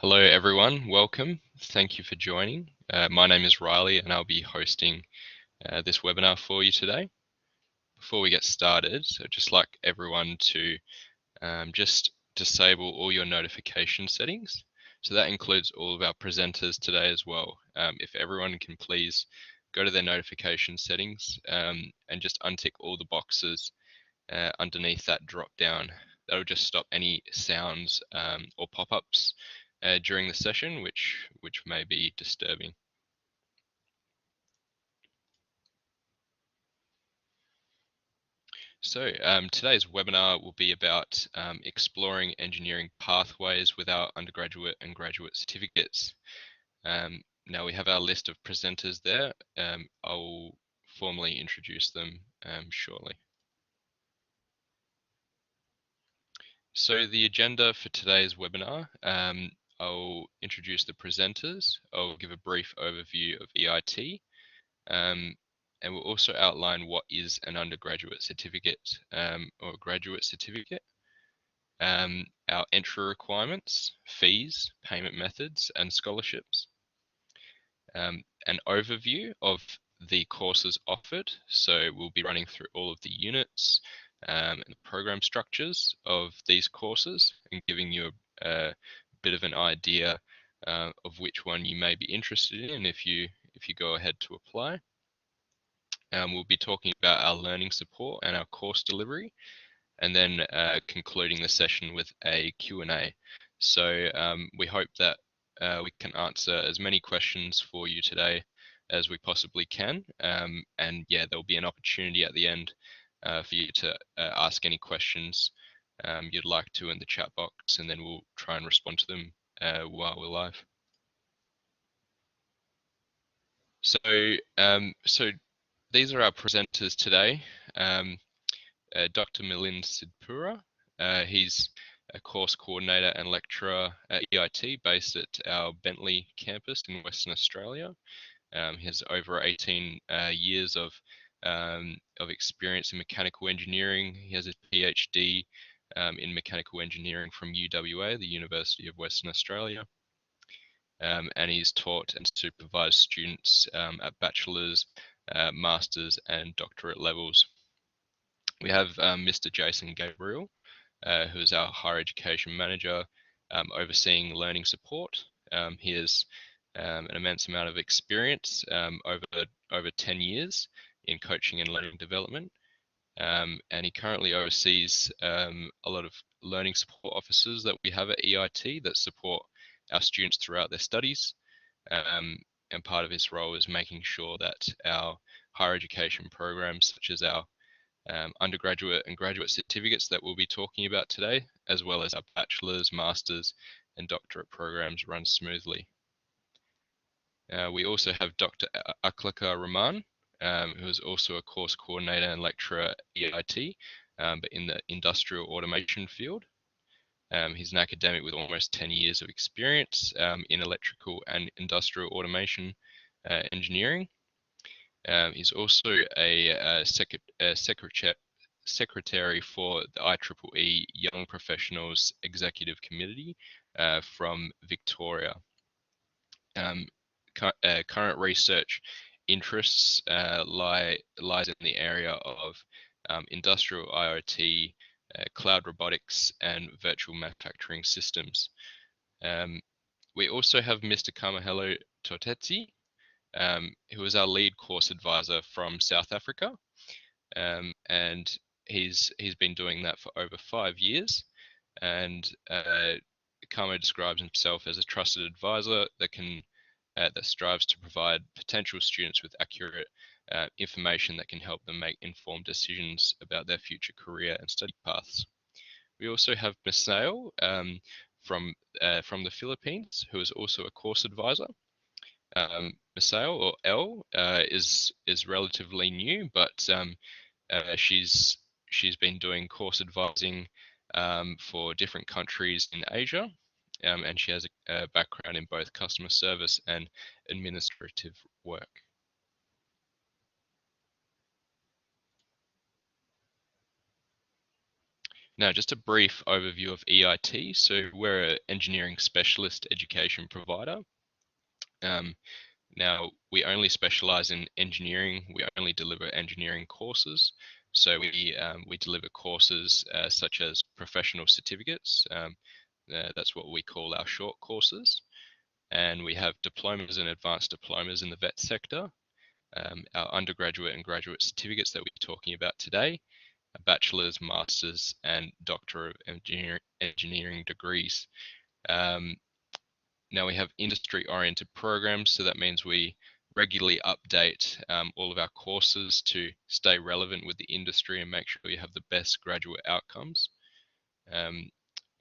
Hello, everyone. Welcome. Thank you for joining. My name is Riley, and I'll be hosting this webinar for you today. Before we get started, I'd just like everyone to just disable all your notification settings. So that includes all of our presenters today as well. If everyone can please go to their notification settings and just untick all the boxes underneath that drop down. That'll just stop any sounds or pop-ups during the session, which may be disturbing. So today's webinar will be about exploring engineering pathways with our undergraduate and graduate certificates. Now we have our list of presenters there. I'll formally introduce them shortly. So the agenda for today's webinar, I'll introduce the presenters, I'll give a brief overview of EIT, and we'll also outline what is an undergraduate certificate or graduate certificate, our entry requirements, fees, payment methods, and scholarships, an overview of the courses offered. So we'll be running through all of the units and the program structures of these courses and giving you a bit of an idea of which one you may be interested in if you go ahead to apply. We'll be talking about our learning support and our course delivery, and then concluding the session with a Q&A. So we hope that we can answer as many questions for you today as we possibly can. And yeah, there'll be an opportunity at the end for you to ask any questions you'd like to in the chat box, and then we'll try and respond to them while we're live. So these are our presenters today. Dr. Milind Sidpura. He's a course coordinator and lecturer at EIT based at our Bentley campus in Western Australia. He has over 18 years of experience in mechanical engineering. He has a PhD in mechanical engineering from UWA, the University of Western Australia. And he's taught and supervised students at bachelor's, master's and doctorate levels. We have Mr. Jason Gabriel, who is our higher education manager, overseeing learning support. He has an immense amount of experience over 10 years in coaching and learning development. And he currently oversees a lot of learning support officers that we have at EIT that support our students throughout their studies. And part of his role is making sure that our higher education programs, such as our undergraduate and graduate certificates that we'll be talking about today, as well as our bachelor's, master's, and doctorate programs run smoothly. We also have Dr. Aklaka Rahman, who is also a course coordinator and lecturer at EIT, but in the industrial automation field. He's an academic with almost 10 years of experience in electrical and industrial automation engineering. He's also a secretary for the IEEE Young Professionals Executive Committee from Victoria. Current research interests lies in the area of industrial IoT, cloud robotics, and virtual manufacturing systems. We also have Mr. Kamahelo Totetsi, who is our lead course advisor from South Africa, and he's been doing that for over 5 years. And Kamo describes himself as a trusted advisor that strives to provide potential students with accurate information that can help them make informed decisions about their future career and study paths. We also have Misael from the Philippines, who is also a course advisor. Misael, or Elle, is relatively new, but she's been doing course advising for different countries in Asia, and she has a background in both customer service and administrative work. Now, just a brief overview of EIT. So we're an engineering specialist education provider. Now, we only specialize in engineering. We only deliver engineering courses. So we deliver courses such as professional certificates. That's what we call our short courses. And we have diplomas and advanced diplomas in the vet sector. Our undergraduate and graduate certificates that we're talking about today, a bachelor's, master's, and doctor of engineering degrees. Now we have industry-oriented programs, so that means we regularly update all of our courses to stay relevant with the industry and make sure we have the best graduate outcomes.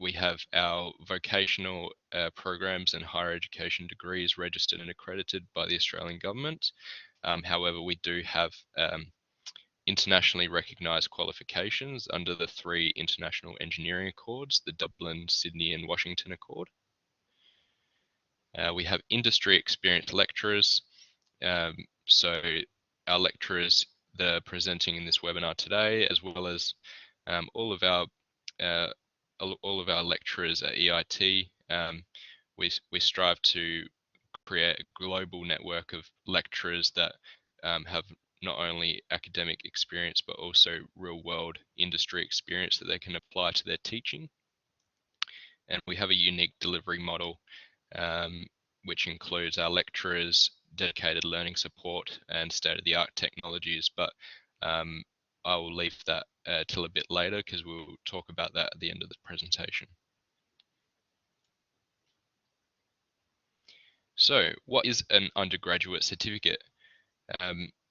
We have our vocational programs and higher education degrees registered and accredited by the Australian government. However, we do have internationally recognised qualifications under the 3 international engineering accords, the Dublin, Sydney and Washington Accord. We have industry experienced lecturers. So our lecturers that are presenting in this webinar today, as well as all of our lecturers at EIT, we strive to create a global network of lecturers that have not only academic experience but also real world industry experience that they can apply to their teaching. And we have a unique delivery model which includes our lecturers, dedicated learning support and state-of-the-art technologies, but I will leave that till a bit later because we'll talk about that at the end of the presentation. So what is an undergraduate certificate?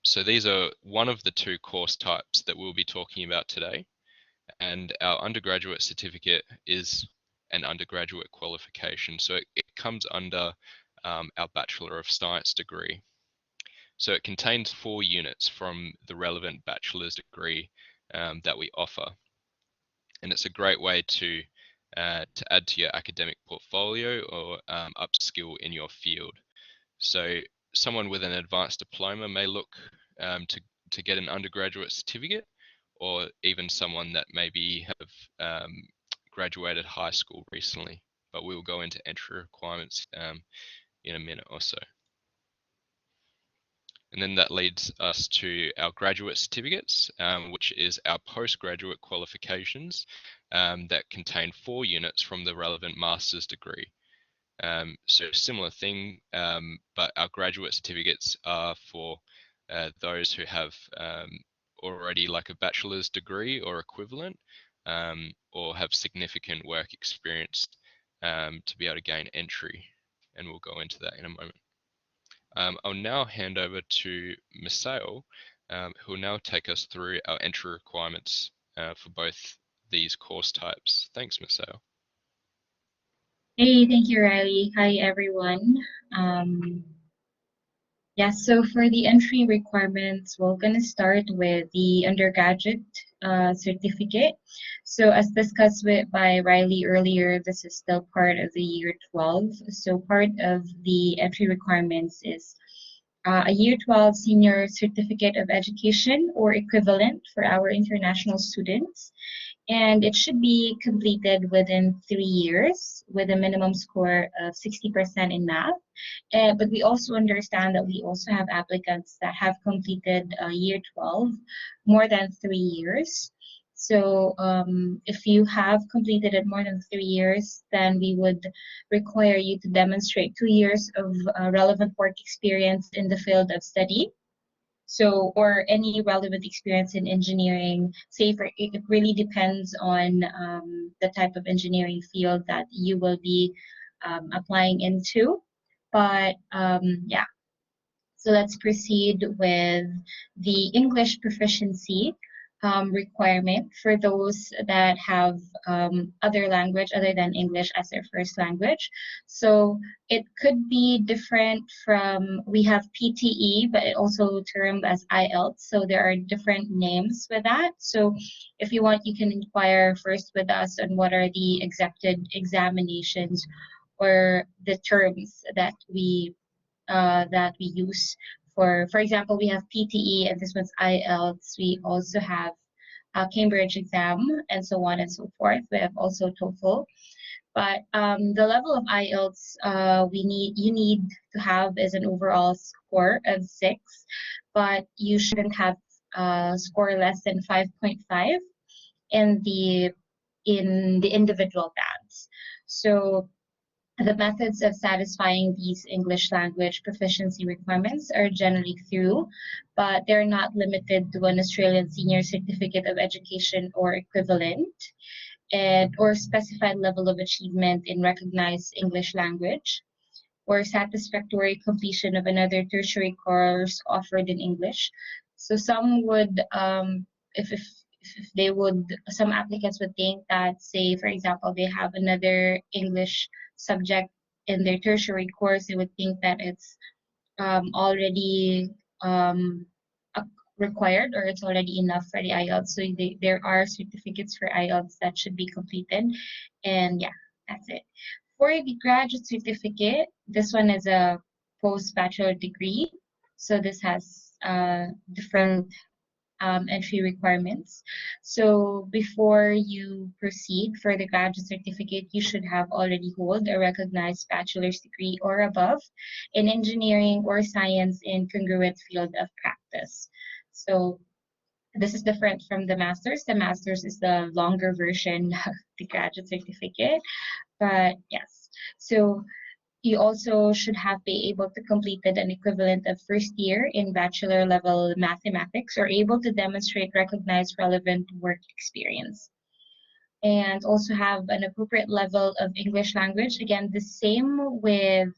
So these are one of the 2 course types that we'll be talking about today, and our undergraduate certificate is an undergraduate qualification. So it comes under our Bachelor of Science degree. So it contains 4 units from the relevant bachelor's degree that we offer. And it's a great way to add to your academic portfolio or upskill in your field. So someone with an advanced diploma may look to get an undergraduate certificate, or even someone that maybe have graduated high school recently, but we'll go into entry requirements in a minute or so. And then that leads us to our graduate certificates, which is our postgraduate qualifications that contain 4 units from the relevant master's degree. So similar thing, but our graduate certificates are for those who have already like a bachelor's degree or equivalent, or have significant work experience to be able to gain entry. And we'll go into that in a moment. I'll now hand over to Misael, who will now take us through our entry requirements for both these course types. Thanks, Misael. Hey, thank you, Riley. Hi, everyone. Yeah, so for the entry requirements, we're going to start with the undergraduate certificate. So as discussed by Riley earlier, this is still part of the year 12. So part of the entry requirements is a year 12 senior certificate of education or equivalent for our international students. And it should be completed within 3 years with a minimum score of 60% in math. But we also understand that we also have applicants that have completed year 12 more than 3 years. So if you have completed it more than 3 years, then we would require you to demonstrate 2 years of relevant work experience in the field of study. So, or any relevant experience in engineering. Say, it really depends on the type of engineering field that you will be applying into. But yeah, so let's proceed with the English proficiency requirement for those that have other language other than English as their first language. So it could be different from, we have PTE, but it also termed as IELTS. So there are different names with that. So if you want, you can inquire first with us on what are the accepted examinations or the terms that we use. For example, we have PTE and this one's IELTS. We also have Cambridge exam, and so on and so forth. We have also TOEFL. But the level of IELTS you need to have is an overall score of 6, but you shouldn't have score less than 5.5 in the individual bands. So the methods of satisfying these English language proficiency requirements are generally through, but they're not limited to an Australian Senior Certificate of Education or equivalent, and or specified level of achievement in recognized English language, or satisfactory completion of another tertiary course offered in English. So some would, if they would, some applicants would think that, say, for example, they have another English subject in their tertiary course, they would think that it's already um, required, or it's already enough for the IELTS. So there are certificates for IELTS that should be completed. And yeah, that's it. For the graduate certificate, this one is a post-bachelor degree. So this has different entry requirements. So before you proceed for the graduate certificate, you should have already hold a recognized bachelor's degree or above in engineering or science in congruent field of practice. So this is different from the master's. The master's is the longer version of the graduate certificate. But yes, so you also should have been able to completed an equivalent of first year in bachelor level mathematics, or able to demonstrate recognized relevant work experience. And also have an appropriate level of English language. Again, the same with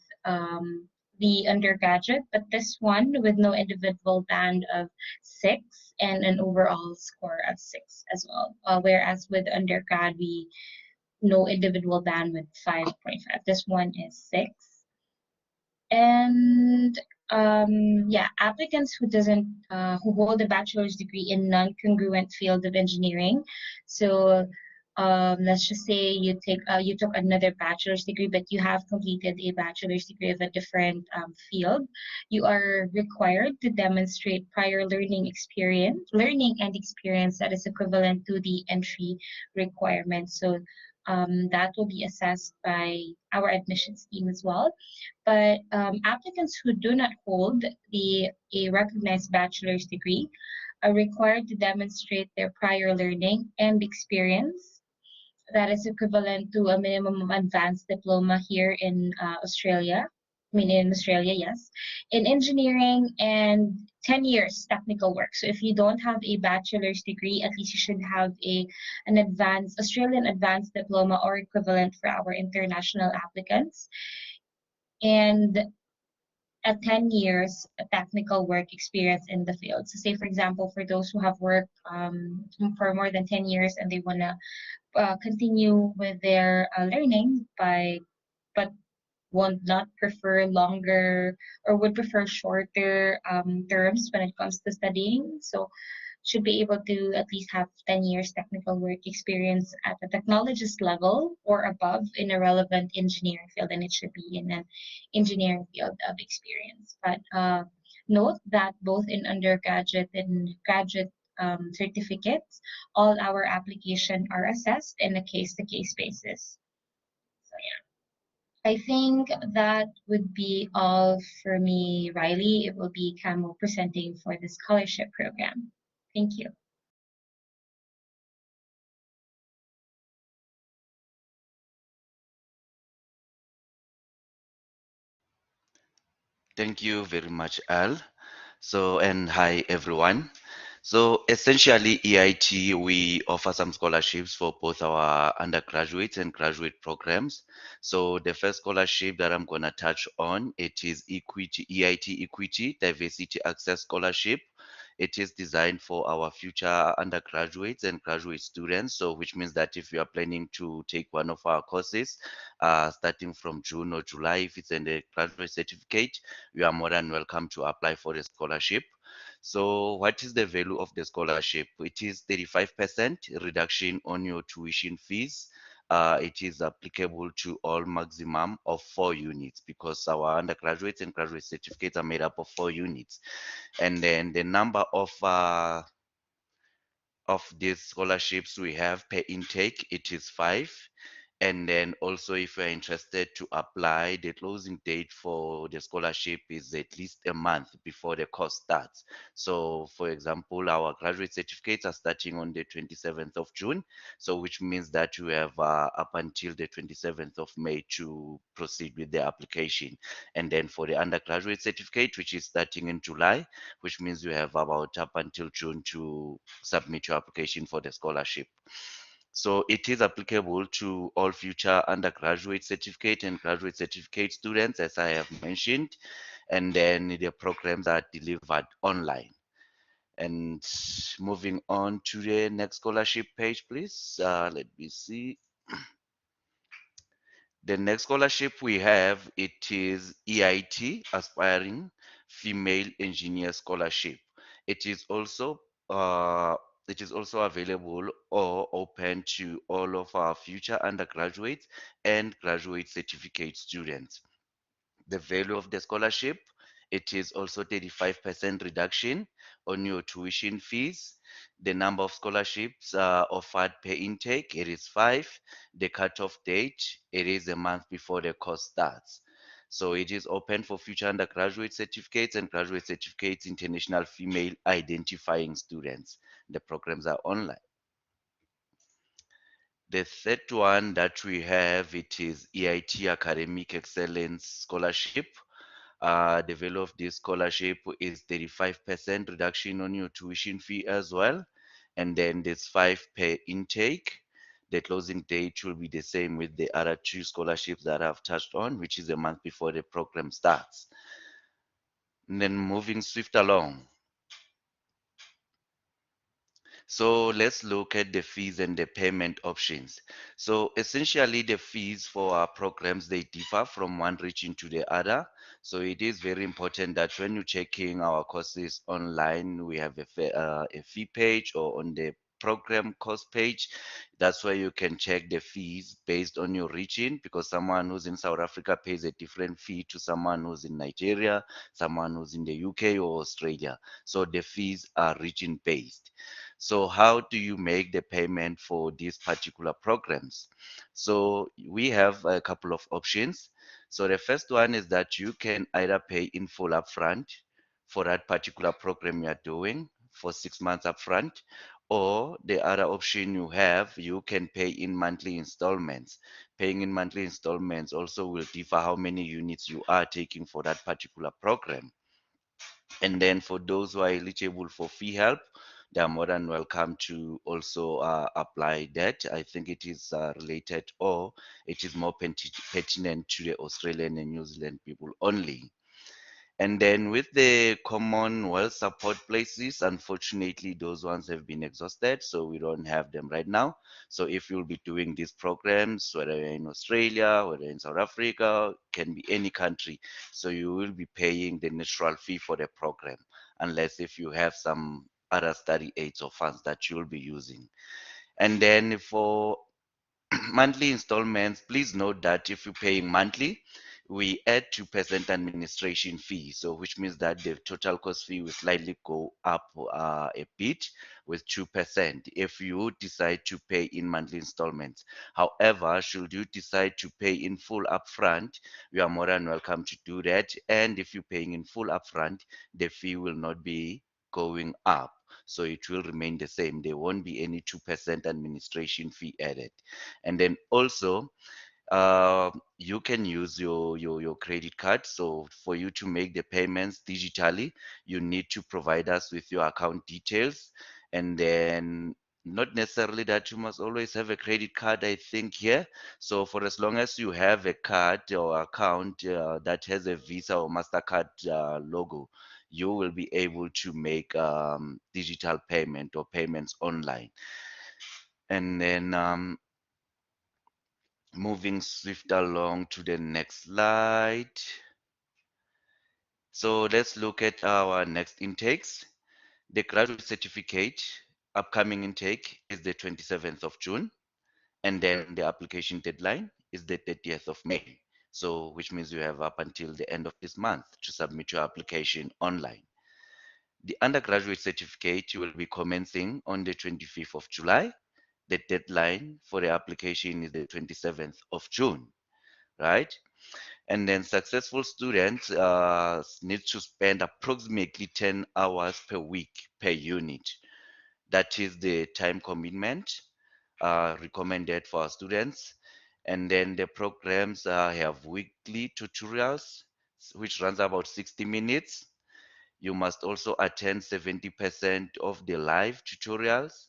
the undergraduate, but this one with no individual band of 6 and an overall score of 6 as well. Whereas with undergrad, we no individual band with 5.5. This one is 6. And yeah, applicants who hold a bachelor's degree in non-congruent field of engineering. So let's just say you took another bachelor's degree, but you have completed a bachelor's degree of a different field. You are required to demonstrate prior learning and experience that is equivalent to the entry requirement. So that will be assessed by our admissions team as well. But applicants who do not hold a recognized bachelor's degree are required to demonstrate their prior learning and experience that is equivalent to a minimum advanced diploma here in Australia. I mean, in Australia, yes, in engineering, and 10 years technical work. So if you don't have a bachelor's degree, at least you should have an advanced Australian advanced diploma or equivalent for our international applicants, and a 10 years technical work experience in the field. So say, for example, for those who have worked for more than 10 years and they want to continue with their learning but would not prefer longer, or would prefer shorter terms when it comes to studying. So should be able to at least have 10 years technical work experience at the technologist level or above in a relevant engineering field, and it should be in an engineering field of experience. But note that both in undergraduate and graduate certificates, all our application are assessed in a case-to-case basis. So yeah, I think that would be all for me, Riley. It will be Camo presenting for the scholarship program. Thank you. Thank you very much, Al. So, and hi everyone. So essentially, EIT, we offer some scholarships for both our undergraduate and graduate programs. So the first scholarship that I'm going to touch on, it is Equity, EIT Equity Diversity Access Scholarship. It is designed for our future undergraduates and graduate students. So which means that if you are planning to take one of our courses, starting from June or July, if it's in the graduate certificate, you are more than welcome to apply for the scholarship. So what is the value of the scholarship? It is 35% reduction on your tuition fees. It is applicable to all maximum of 4 units, because our undergraduate and graduate certificates are made up of 4 units. And then the number of these scholarships we have per intake, it is 5. And then also, if you're interested to apply, the closing date for the scholarship is at least a month before the course starts. So, for example, our graduate certificates are starting on the 27th of June. So, which means that you have up until the 27th of May to proceed with the application. And then for the undergraduate certificate, which is starting in July, which means you have about up until June to submit your application for the scholarship. So it is applicable to all future undergraduate certificate and graduate certificate students, as I have mentioned, and then the programs are delivered online. And moving on to the next scholarship page, please. Let me see. The next scholarship we have, it is EIT, Aspiring Female Engineer Scholarship. It is also uh, it is also available or open to all of our future undergraduates and graduate certificate students. The value of the scholarship, it is also 35% reduction on your tuition fees. The number of scholarships offered per intake, it is 5. The cutoff date, it is a month before the course starts. So it is open for future undergraduate certificates and graduate certificates, international female identifying students. The programs are online. The third one that we have, it is EIT Academic Excellence Scholarship. The value of this scholarship is 35% reduction on your tuition fee as well. And then there's 5 per intake. The closing date will be the same with the other 2 scholarships that I've touched on, which is a month before the program starts. And then moving swift along. So let's look at the fees and the payment options. So essentially the fees for our programs, they differ from one region to the other. So it is very important that when you're checking our courses online, we have a fee page, or on the program cost page. That's where you can check the fees based on your region, because someone who's in South Africa pays a different fee to someone who's in Nigeria, someone who's in the UK or Australia. So the fees are region based. So how do you make the payment for these particular programs? So we have a couple of options. So the first one is that you can either pay in full upfront for that particular program you are doing for 6 months upfront, or the other option you have, you can pay in monthly installments. Paying in monthly installments also will differ how many units you are taking for that particular program. And then for those who are eligible for fee help, they are more than welcome to also apply that. I think it is related, or it is more pertinent to the Australian and New Zealand people only. And then with the Commonwealth support places, unfortunately, those ones have been exhausted, so we don't have them right now. So if you'll be doing these programs, whether you're in Australia, whether in South Africa, can be any country, so you will be paying the natural fee for the program, unless if you have some other study aids or funds that you'll be using. And then for monthly installments, please note that if you're paying monthly, we add 2% administration fee. So which means that the total cost fee will slightly go up a bit with 2% if you decide to pay in monthly installments. However, should you decide to pay in full upfront, you are more than welcome to do that. And if you're paying in full upfront, the fee will not be going up. So it will remain the same. There won't be any 2% administration fee added. And then also, you can use your credit card. So for you to make the payments digitally, you need to provide us with your account details. And then not necessarily that you must always have a credit card, I think, here. So for as long as you have a card or account that has a Visa or MasterCard logo, you will be able to make digital payment or payments online. And then moving swift along to the next slide. So let's look at our next intakes. The graduate certificate upcoming intake is the 27th of June, and then the application deadline is the 30th of May. So which means you have up until the end of this month to submit your application online. The undergraduate certificate will be commencing on the 25th of July. The deadline for the application is the 27th of June, right? And then successful students need to spend approximately 10 hours per week per unit. That is the time commitment recommended for our students. And then the programs have weekly tutorials, which runs about 60 minutes. You must also attend 70% of the live tutorials.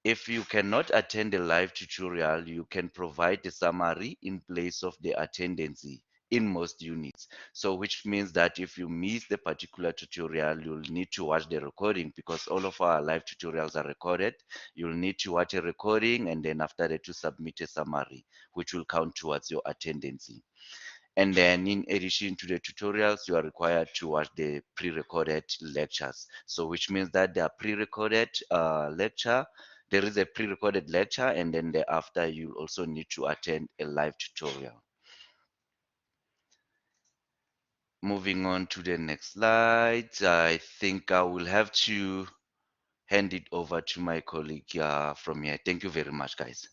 If you cannot attend the live tutorial, you can provide a summary in place of the attendance in most units. So which means that if you miss the particular tutorial, you'll need to watch the recording, because all of our live tutorials are recorded. You'll need to watch a recording, and then after that to submit a summary, which will count towards your attendance. And then in addition to the tutorials, you are required to watch the pre-recorded lectures. So which means that there are pre-recorded lecture, there is a pre-recorded lecture, and then thereafter you also need to attend a live tutorial. Moving on to the next slide, I think I will have to hand it over to my colleague from here. Thank you very much, guys.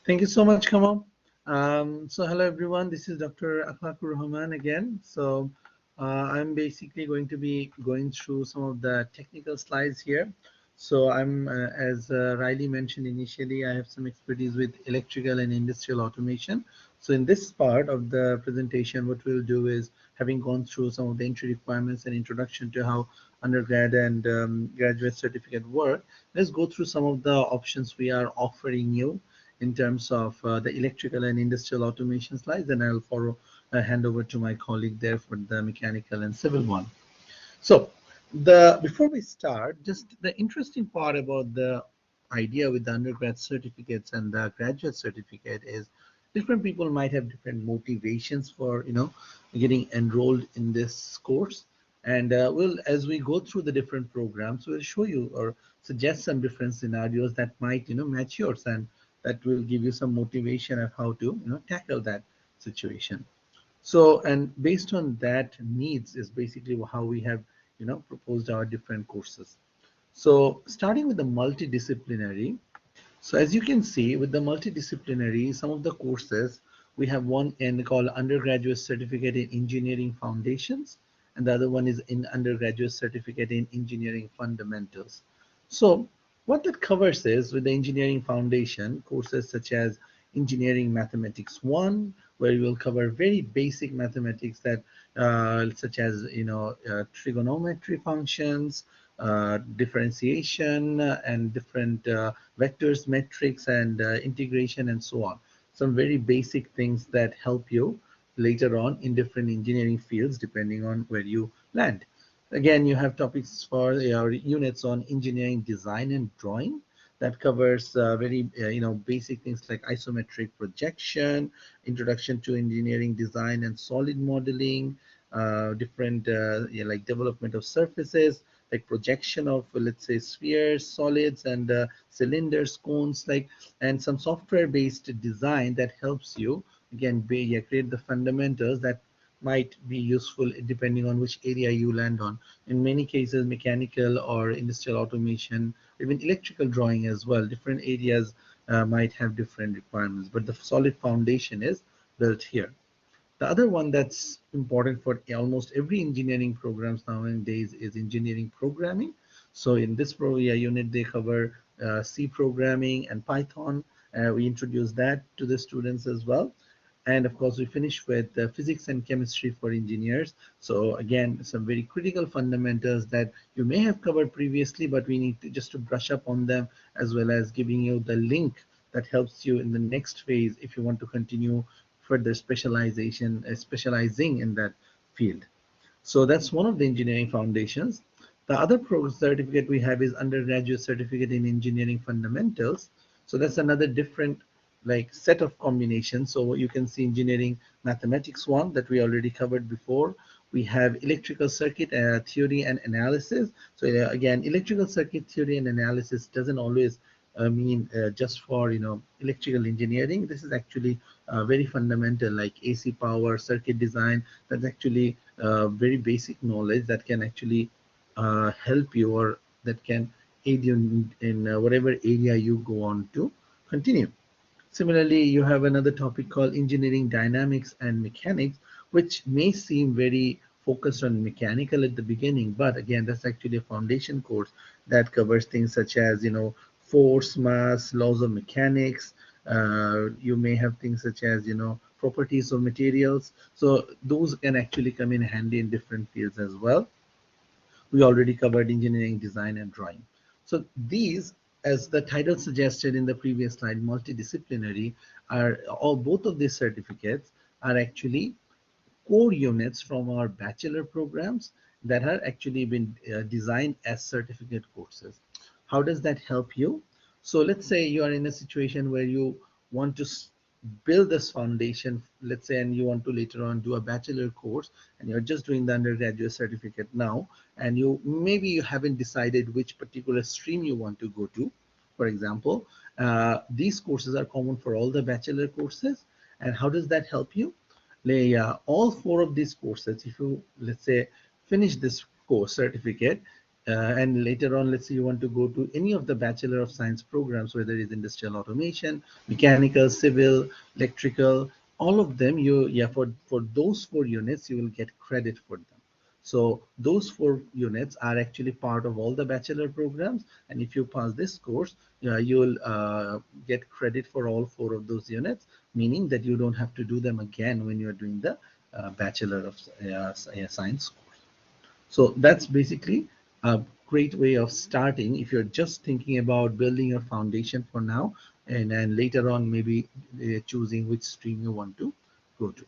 Thank you so much, Kamal. So hello everyone, this is Dr. Afakur Rahman again. So I'm basically going to be going through some of the technical slides here. So I'm, as Riley mentioned initially, I have some expertise with electrical and industrial automation. So in this part of the presentation, what we'll do is, having gone through some of the entry requirements and introduction to how undergrad and graduate certificate work, let's go through some of the options we are offering you in terms of the electrical and industrial automation slides, and I'll hand over to my colleague there for the mechanical and civil one. So before we start, just the interesting part about the idea with the undergrad certificates and the graduate certificate is different people might have different motivations for getting enrolled in this course. And as we go through the different programs, we'll show you or suggest some different scenarios that might match yours, and that will give you some motivation of how to tackle that situation. So, and based on that needs is basically how we have proposed our different courses. So starting with the multidisciplinary, so as you can see with the multidisciplinary, some of the courses, we have one in called Undergraduate Certificate in Engineering Foundations, and the other one is in Undergraduate Certificate in Engineering Fundamentals. So what that covers is, with the Engineering Foundation, courses such as Engineering Mathematics 1, where you will cover very basic mathematics that such as trigonometry functions, differentiation, and different vectors, metrics, and integration, and so on. Some very basic things that help you later on in different engineering fields depending on where you land. Again, you have topics for your units on engineering design and drawing that covers very basic things like isometric projection, introduction to engineering design and solid modeling, different like development of surfaces, like projection of, let's say, spheres, solids, and cylinders, cones, like, and some software based design that helps you again create the fundamentals that might be useful depending on which area you land on. In many cases, mechanical or industrial automation, even electrical drawing as well, different areas might have different requirements, but the solid foundation is built here. The other one that's important for almost every engineering programs nowadays is engineering programming. So in this unit, they cover C programming and Python. We introduce that to the students as well. And of course, we finish with physics and chemistry for engineers. So again, some very critical fundamentals that you may have covered previously, but we need to just to brush up on them, as well as giving you the link that helps you in the next phase if you want to continue further specialization, specializing in that field. So that's one of the engineering foundations. The other certificate we have is Undergraduate Certificate in Engineering Fundamentals. So that's another different like set of combinations. So you can see Engineering Mathematics 1 that we already covered before. We have Electrical Circuit Theory and Analysis. So again, electrical circuit theory and analysis doesn't always mean just for electrical engineering. This is actually very fundamental, like AC power, circuit design. That's actually very basic knowledge that can actually help you, or that can aid you in whatever area you go on to continue. Similarly, you have another topic called engineering dynamics and mechanics, which may seem very focused on mechanical at the beginning, but again, that's actually a foundation course that covers things such as, force, mass, laws of mechanics. You may have things such as, properties of materials. So those can actually come in handy in different fields as well. We already covered engineering design and drawing. So these, as the title suggested in the previous slide, multidisciplinary, are all, both of these certificates are actually core units from our bachelor programs that are actually been designed as certificate courses. How does that help you? So let's say you are in a situation where you want to build this foundation, let's say, and you want to later on do a bachelor course, and you're just doing the undergraduate certificate now, and maybe you haven't decided which particular stream you want to go to. For example, these courses are common for all the bachelor courses. And how does that help you? All four of these courses, if you, let's say, finish this course certificate, and later on, let's say you want to go to any of the Bachelor of Science programs, whether it's industrial automation, mechanical, civil, electrical, all of them, for those 4 units, you will get credit for them. So those 4 units are actually part of all the bachelor programs. And if you pass this course, you'll get credit for all 4 of those units, meaning that you don't have to do them again when you're doing the Bachelor of Science course. So that's basically a great way of starting if you're just thinking about building your foundation for now, and then later on maybe choosing which stream you want to go to.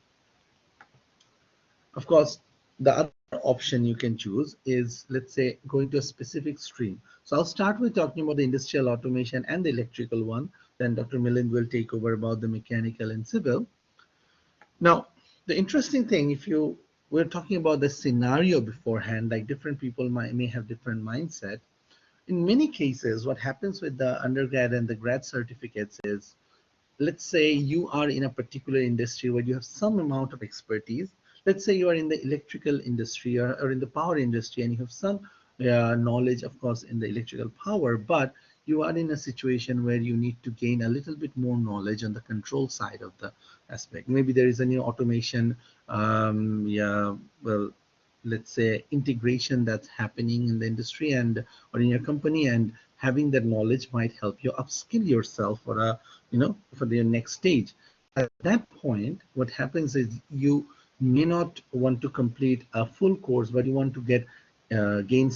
Of course, the other option you can choose is, let's say, going to a specific stream. So I'll start with talking about the industrial automation and the electrical one. Then Dr. Milind will take over about the mechanical and civil. Now, the interesting thing, if you we're talking about the scenario beforehand, like different people may have different mindset. In many cases, what happens with the undergrad and the grad certificates is, let's say you are in a particular industry where you have some amount of expertise. Let's say you are in the electrical industry, or in the power industry, and you have some knowledge, of course, in the electrical power, but you are in a situation where you need to gain a little bit more knowledge on the control side of the aspect. Maybe there is a new automation, well, let's say integration that's happening in the industry and or in your company, and having that knowledge might help you upskill yourself for for the next stage. At that point, what happens is you may not want to complete a full course, but you want to gain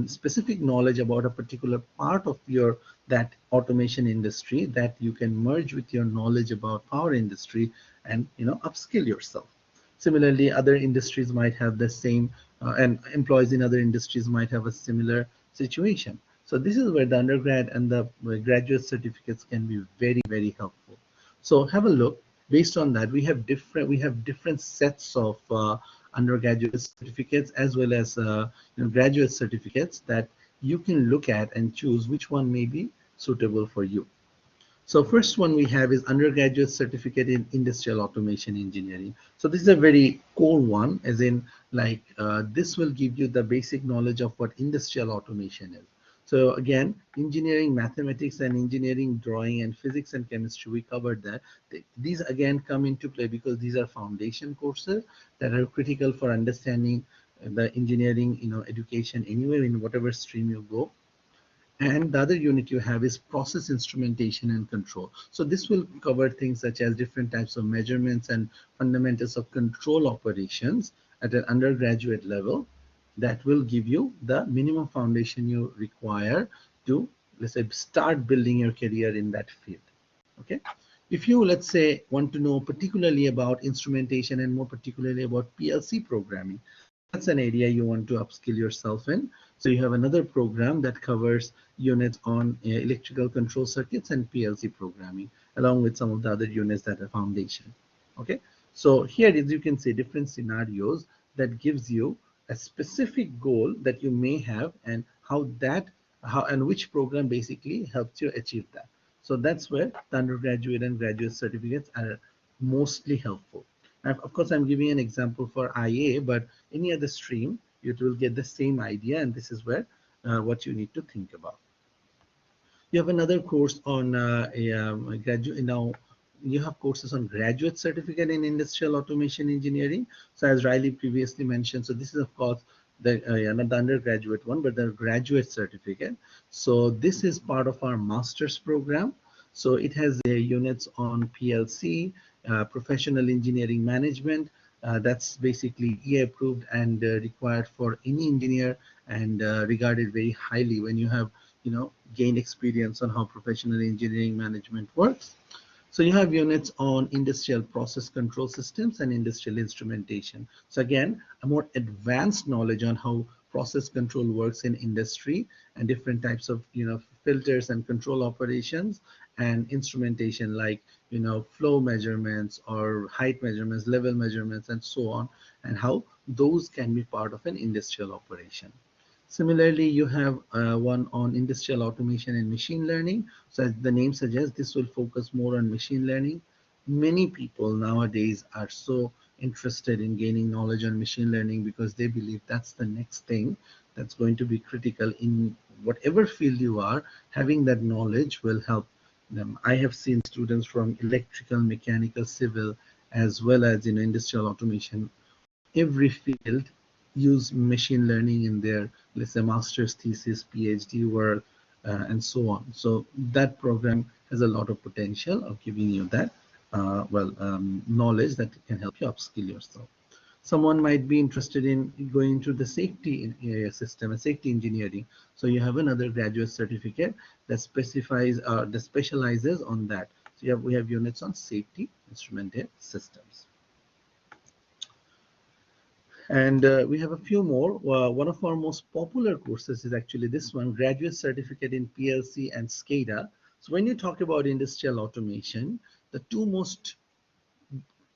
specific knowledge about a particular part of that automation industry that you can merge with your knowledge about power industry, and upskill yourself. Similarly, other industries might have the same, and employees in other industries might have a similar situation. So this is where the undergrad and the graduate certificates can be very, very helpful. So have a look. Based on that, we have different sets of undergraduate certificates as well as graduate certificates that you can look at and choose which one may be suitable for you. So first one we have is undergraduate certificate in industrial automation engineering. So this is a very core one, as in like this will give you the basic knowledge of what industrial automation is. So again, engineering mathematics and engineering drawing and physics and chemistry, we covered that. These again come into play because these are foundation courses that are critical for understanding the engineering education anywhere in whatever stream you go. And the other unit you have is process instrumentation and control. So this will cover things such as different types of measurements and fundamentals of control operations at an undergraduate level that will give you the minimum foundation you require to, let's say, start building your career in that field. Okay. If you, let's say, want to know particularly about instrumentation and more particularly about PLC programming, that's an area you want to upskill yourself in. So you have another program that covers units on electrical control circuits and PLC programming, along with some of the other units that are foundation. Okay, so here, as you can see, different scenarios that gives you a specific goal that you may have, and how and which program basically helps you achieve that. So that's where the undergraduate and graduate certificates are mostly helpful. And of course, I'm giving an example for IA, but any other stream, you will get the same idea, and this is where what you need to think about. You have another course on graduate now. You have courses on graduate certificate in industrial automation engineering. So as Riley previously mentioned, so this is of course the not the undergraduate one, but the graduate certificate. So this is part of our master's program. So it has units on PLC, professional engineering management. That's basically EA approved and required for any engineer, and regarded very highly when you have gained experience on how professional engineering management works. So you have units on industrial process control systems and industrial instrumentation. So again, a more advanced knowledge on how process control works in industry and different types of filters and control operations and instrumentation like flow measurements or height measurements, level measurements, and so on, and how those can be part of an industrial operation. Similarly, you have one on industrial automation and machine learning. So as the name suggests, this will focus more on machine learning. Many people nowadays are so interested in gaining knowledge on machine learning because they believe that's the next thing that's going to be critical in whatever field you are. Having that knowledge will help them. I have seen students from electrical, mechanical, civil, as well as industrial automation, every field, use machine learning in their, let's say, master's thesis, PhD work, and so on. So that program has a lot of potential of giving you that knowledge that can help you upskill yourself. Someone might be interested in going to the safety system and safety engineering. So you have another graduate certificate that that specializes on that. So we have units on safety instrumented systems. And we have a few more. One of our most popular courses is actually this one, Graduate Certificate in PLC and SCADA. So when you talk about industrial automation, the two most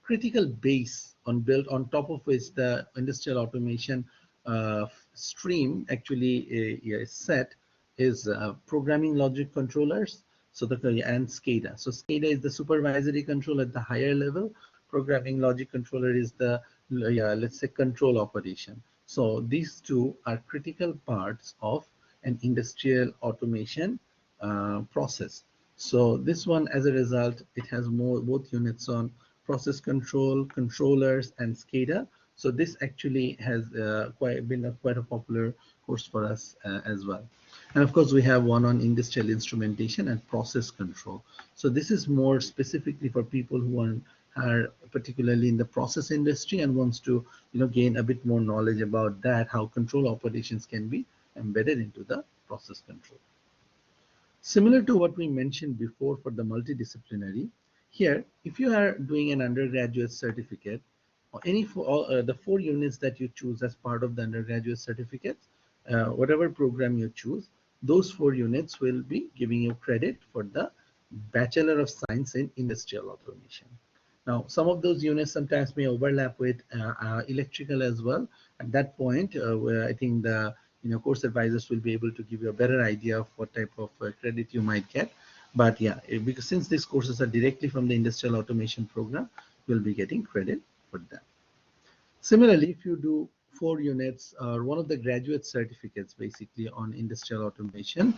critical base built on top of which the industrial automation stream actually is set is programming logic controllers, and SCADA. So SCADA is the supervisory control at the higher level. Programming logic controller is the let's say control operation. So these two are critical parts of an industrial automation process. So this one, as a result, it has both units on process control, controllers, and SCADA. So this actually has been quite a popular course for us as well. And of course, we have one on industrial instrumentation and process control. So this is more specifically for people who are particularly in the process industry and wants to gain a bit more knowledge about that, how control operations can be embedded into the process control. Similar to what we mentioned before for the multidisciplinary, here, if you are doing an undergraduate certificate, or the 4 units that you choose as part of the undergraduate certificate, whatever program you choose, those 4 units will be giving you credit for the Bachelor of Science in Industrial Automation. Now, some of those units sometimes may overlap with electrical as well. At that point, where I think the course advisors will be able to give you a better idea of what type of credit you might get. But yeah, because since these courses are directly from the industrial automation program, you'll be getting credit for that. Similarly, if you do 4 units or one of the graduate certificates basically on industrial automation,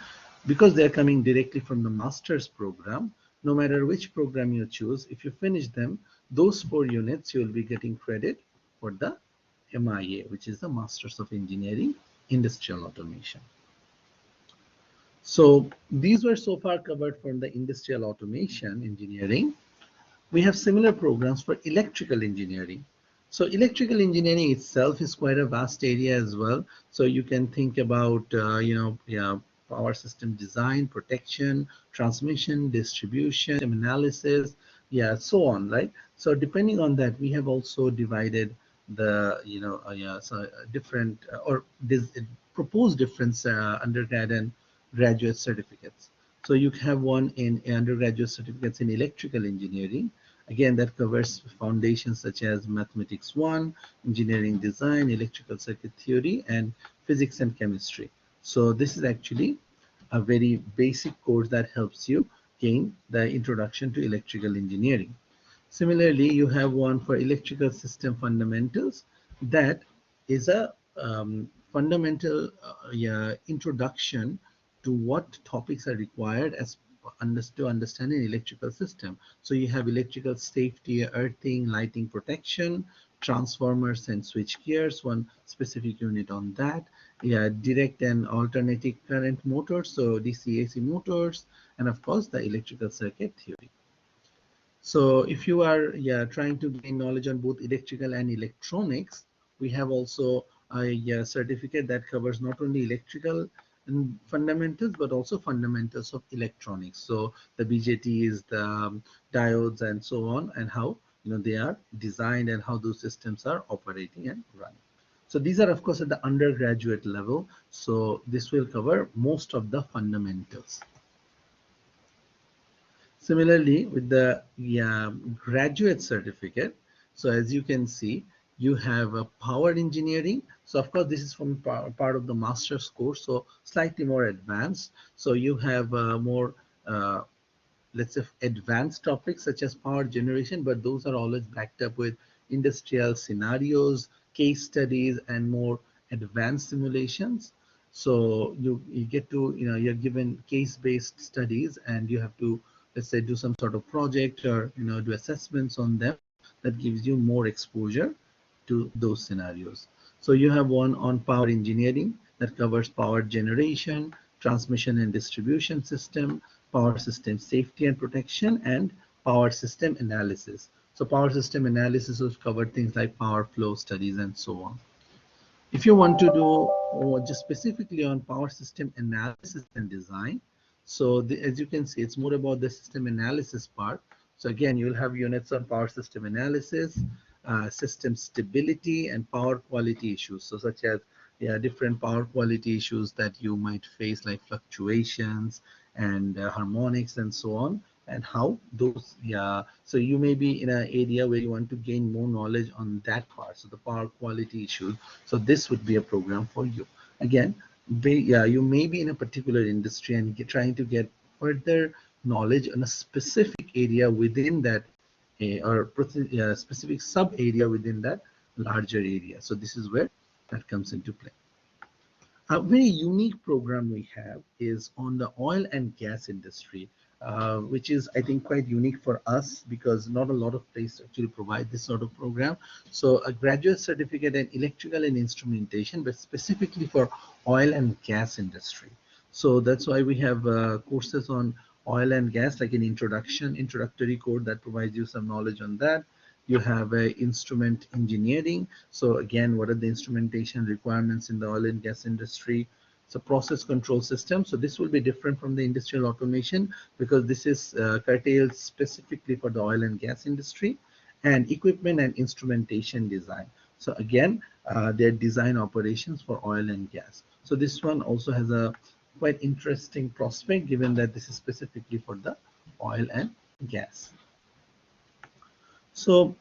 because they're coming directly from the master's program, no matter which program you choose, if you finish them, those 4 units, you'll be getting credit for the MIA, which is the Masters of Engineering Industrial Automation. So these were so far covered from the industrial automation engineering. We have similar programs for electrical engineering. So electrical engineering itself is quite a vast area as well. So you can think about, power system design, protection, transmission, distribution, analysis, so on, right? So depending on that, we have also divided the, different proposed different undergrad and graduate certificates. So you have one in undergraduate certificates in electrical engineering. Again, that covers foundations such as Mathematics 1, Engineering Design, Electrical Circuit Theory, and Physics and Chemistry. So this is actually a very basic course that helps you gain the introduction to electrical engineering. Similarly, you have one for electrical system fundamentals. That is a fundamental yeah, introduction to what topics are required as to understand an electrical system. So you have electrical safety, earthing, lighting protection, transformers and switch gears, one specific unit on that. Yeah, direct and alternating current motors, so DC AC motors, and of course the electrical circuit theory. So if you are trying to gain knowledge on both electrical and electronics, we have also a certificate that covers not only electrical fundamentals but also fundamentals of electronics. So the BJTs, the diodes, and so on, and how they are designed and how those systems are operating and running. So these are of course at the undergraduate level. So this will cover most of the fundamentals. Similarly, with the graduate certificate, so as you can see, you have a power engineering. So of course, this is from part of the master's course, so slightly more advanced. So you have more, let's say, advanced topics such as power generation, but those are always backed up with industrial scenarios, case studies, and more advanced simulations. So you get to, you're given case-based studies, and you have to, let's say, do some sort of project or do assessments on them. That gives you more exposure to those scenarios. So you have one on power engineering that covers power generation, transmission and distribution system, power system safety and protection, and power system analysis. So power system analysis will cover things like power flow studies and so on. If you want to do just specifically on power system analysis and design, so as you can see, it's more about the system analysis part. So again, you'll have units on power system analysis, system stability, and power quality issues. So such as different power quality issues that you might face, like fluctuations and harmonics and so on, and how those, so you may be in an area where you want to gain more knowledge on that part, so the power quality issues. So this would be a program for you. Again, you may be in a particular industry and trying to get further knowledge on a specific area within that, or specific sub area within that larger area. So this is where that comes into play. A very unique program we have is on the oil and gas industry, which is, I think, quite unique for us because not a lot of places actually provide this sort of program. So a graduate certificate in electrical and instrumentation, but specifically for oil and gas industry. So that's why we have courses on oil and gas, like an introductory course that provides you some knowledge on that. You have instrument engineering. So again, what are the instrumentation requirements in the oil and gas industry? So process control system. So this will be different from the industrial automation because this is curtailed specifically for the oil and gas industry. And equipment and instrumentation design. So again, they're design operations for oil and gas. So this one also has a quite interesting prospect given that this is specifically for the oil and gas. So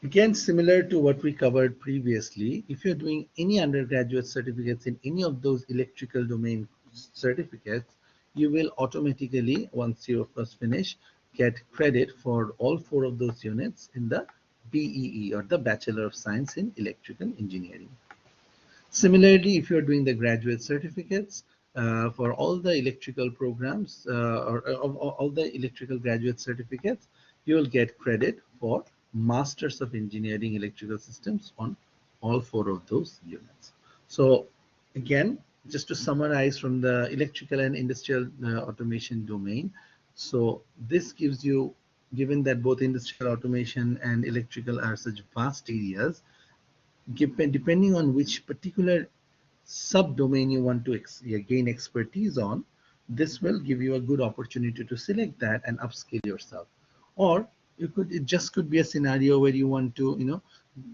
again, similar to what we covered previously, if you're doing any undergraduate certificates in any of those electrical domain certificates, you will automatically, once you of course finish, get credit for all 4 of those units in the BEE, or the Bachelor of Science in Electrical Engineering. Similarly, if you're doing the graduate certificates for all the electrical programs or all the electrical graduate certificates, you will get credit for Masters of Engineering Electrical Systems on all 4 of those units. So again, just to summarize from the electrical and industrial automation domain, so this gives you, given that both industrial automation and electrical are such vast areas, depending on which particular subdomain you want to gain expertise on, this will give you a good opportunity to select that and upskill yourself. Or it just could be a scenario where you want to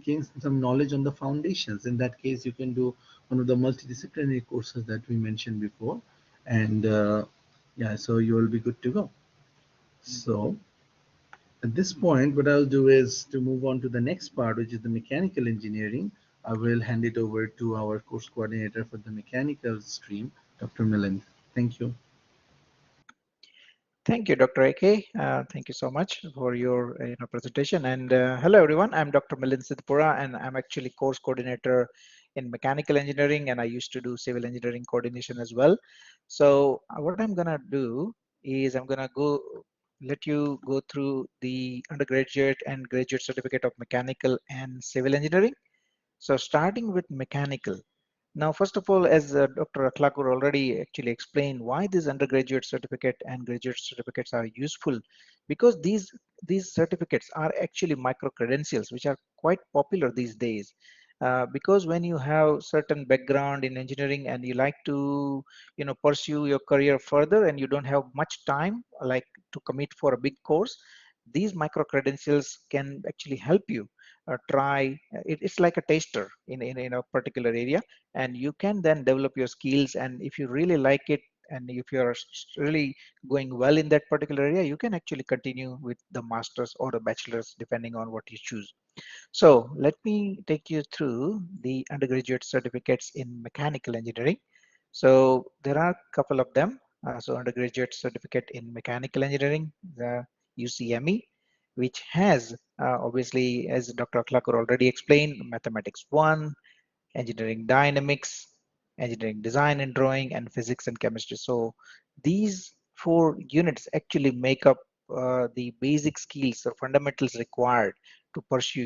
gain some knowledge on the foundations. In that case, you can do one of the multidisciplinary courses that we mentioned before, and yeah, so you will be good to go. So at this point, what I'll do is to move on to the next part, which is the mechanical engineering. I will hand it over to our course coordinator for the mechanical stream, Dr. Milind. Thank you. Thank you, Dr. AK. Thank you so much for your presentation. And hello, everyone. I'm Dr. Milind Sidhpura, and I'm actually course coordinator in mechanical engineering, and I used to do civil engineering coordination as well. So what I'm gonna do is I'm gonna let you go through the undergraduate and graduate certificate of mechanical and civil engineering. So starting with mechanical. Now, first of all, as Dr. Akhlakur already actually explained why this undergraduate certificate and graduate certificates are useful, because these certificates are actually micro credentials, which are quite popular these days. Because when you have certain background in engineering and you like to, pursue your career further and you don't have much time, like to commit for a big course, these micro credentials can actually help you try. It's like a taster in a particular area, and you can then develop your skills. And if you really like it, and if you're really going well in that particular area, you can actually continue with the masters or the bachelors depending on what you choose. So let me take you through the undergraduate certificates in mechanical engineering. So there are a couple of them. So undergraduate certificate in mechanical engineering, the UCME, which has obviously, as Dr. Klakur already explained, mathematics 1, engineering dynamics, engineering design and drawing, and physics and chemistry. So these 4 units actually make up the basic skills or fundamentals required to pursue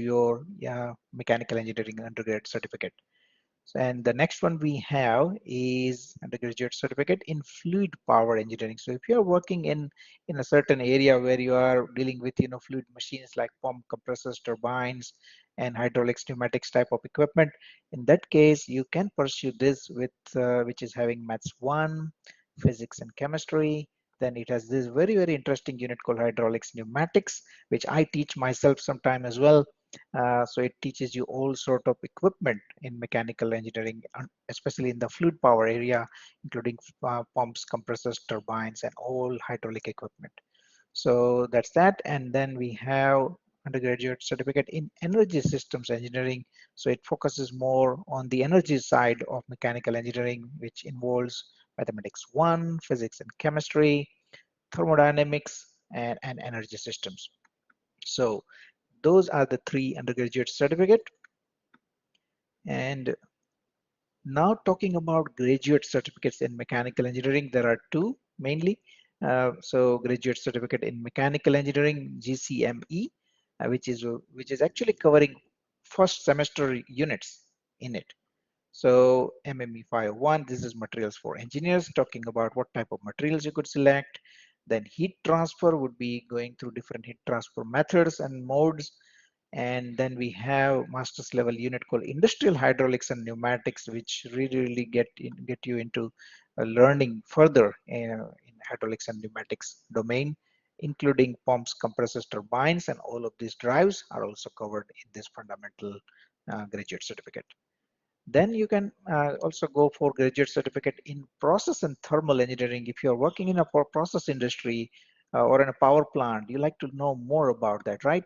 your mechanical engineering undergrad certificate. And the next one we have is undergraduate certificate in fluid power engineering. So if you are working in a certain area where you are dealing with fluid machines like pump, compressors, turbines, and hydraulics, pneumatics type of equipment, in that case you can pursue this with which is having maths 1, physics and chemistry. Then it has this very interesting unit called hydraulics pneumatics, which I teach myself sometime as well. So it teaches you all sort of equipment in mechanical engineering, especially in the fluid power area, including pumps, compressors, turbines, and all hydraulic equipment. So that's that. And then we have undergraduate certificate in energy systems engineering. So it focuses more on the energy side of mechanical engineering, which involves mathematics 1, physics and chemistry, thermodynamics, and energy systems. So those are the 3 undergraduate certificate. And now talking about graduate certificates in mechanical engineering, there are 2 mainly. So graduate certificate in mechanical engineering, GCME, which is actually covering first semester units in it. So MME 501, this is materials for engineers, talking about what type of materials you could select. Then heat transfer would be going through different heat transfer methods and modes. And then we have master's level unit called industrial hydraulics and pneumatics, which really get you into learning further in hydraulics and pneumatics domain, including pumps, compressors, turbines, and all of these drives are also covered in this fundamental graduate certificate. Then you can also go for graduate certificate in process and thermal engineering. If you're working in a process industry or in a power plant, you like to know more about that, right?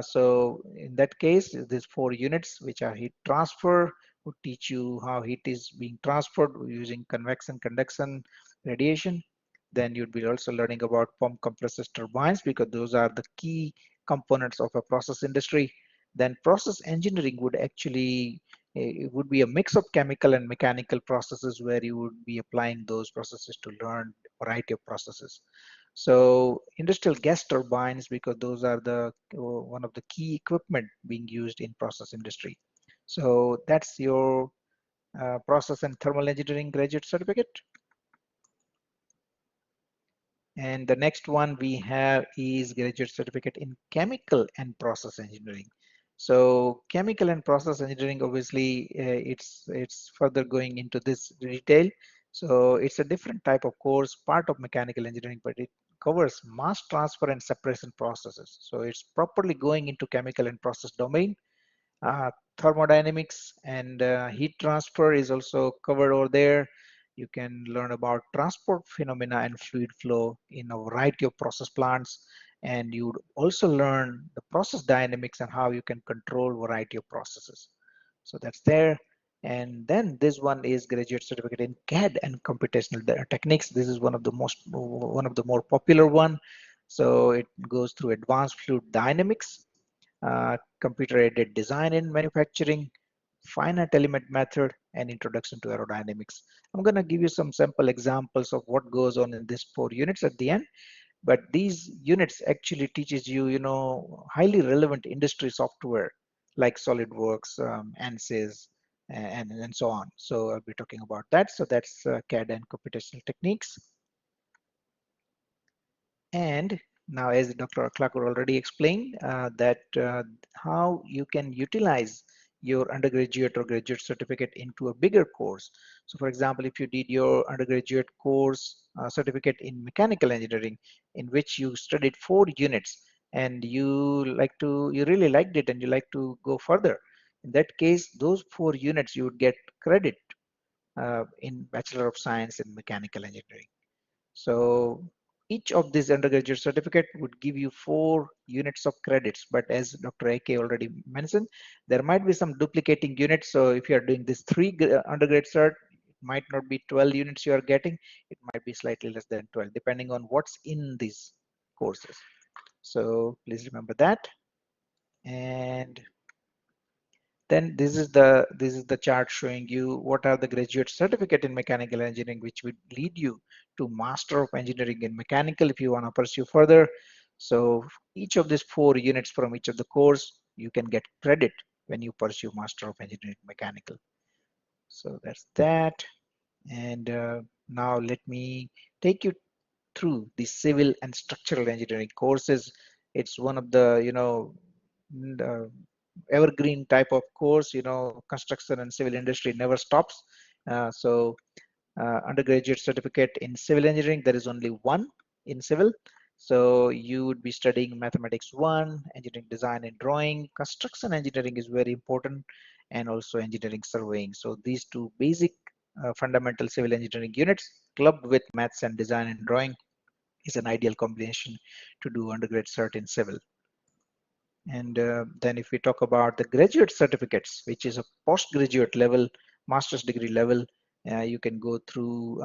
So in that case, these 4 units, which are heat transfer, would teach you how heat is being transferred using convection, conduction, radiation. Then you'd be also learning about pump, compressors, turbines, because those are the key components of a process industry. Then process engineering would actually it would be a mix of chemical and mechanical processes, where you would be applying those processes to learn a variety of processes. So industrial gas turbines, because those are the one of the key equipment being used in process industry. So that's your process and thermal engineering graduate certificate. And the next one we have is graduate certificate in chemical and process engineering. So chemical and process engineering, obviously, it's further going into this detail. So it's a different type of course, part of mechanical engineering, but it covers mass transfer and separation processes. So it's properly going into chemical and process domain. Uh, Thermodynamics and heat transfer is also covered over there. You can learn about transport phenomena and fluid flow in a variety of process plants. And you would also learn the process dynamics and how you can control a variety of processes. So that's there. And then this one is graduate certificate in CAD and computational techniques. This is one of the more popular one. So it goes through advanced fluid dynamics, computer aided design in manufacturing, finite element method, and introduction to aerodynamics. I'm going to give you some sample examples of what goes on in these 4 units at the end. But these units actually teaches you, highly relevant industry software like SolidWorks, ANSYS, and so on. So I'll be talking about that. So that's CAD and computational techniques. And now, as Dr. Klakur already explained, that how you can utilize your undergraduate or graduate certificate into a bigger course. So for example, if you did your undergraduate course certificate in mechanical engineering, in which you studied 4 units, and you really liked it and you like to go further, in that case, those 4 units you would get credit in Bachelor of Science in Mechanical Engineering. So each of these undergraduate certificate would give you 4 units of credits. But as Dr. AK already mentioned, there might be some duplicating units. So if you are doing this 3 undergrad cert, it might not be 12 units you are getting. It might be slightly less than 12, depending on what's in these courses. So please remember that. And then this is the chart showing you what are the graduate certificate in mechanical engineering, which would lead you to Master of Engineering in Mechanical if you want to pursue further. So each of these 4 units from each of the course, you can get credit when you pursue Master of Engineering Mechanical. So that's that. And now let me take you through the civil and structural engineering courses. It's one of the, the evergreen type of course. Construction and civil industry never stops. So undergraduate certificate in civil engineering, there is only one in civil. So you would be studying mathematics 1, engineering design and drawing. Construction engineering is very important, and also engineering surveying. So these 2 basic fundamental civil engineering units clubbed with maths and design and drawing is an ideal combination to do undergrad cert in civil. And then if we talk about the graduate certificates, which is a postgraduate level, master's degree level, you can go through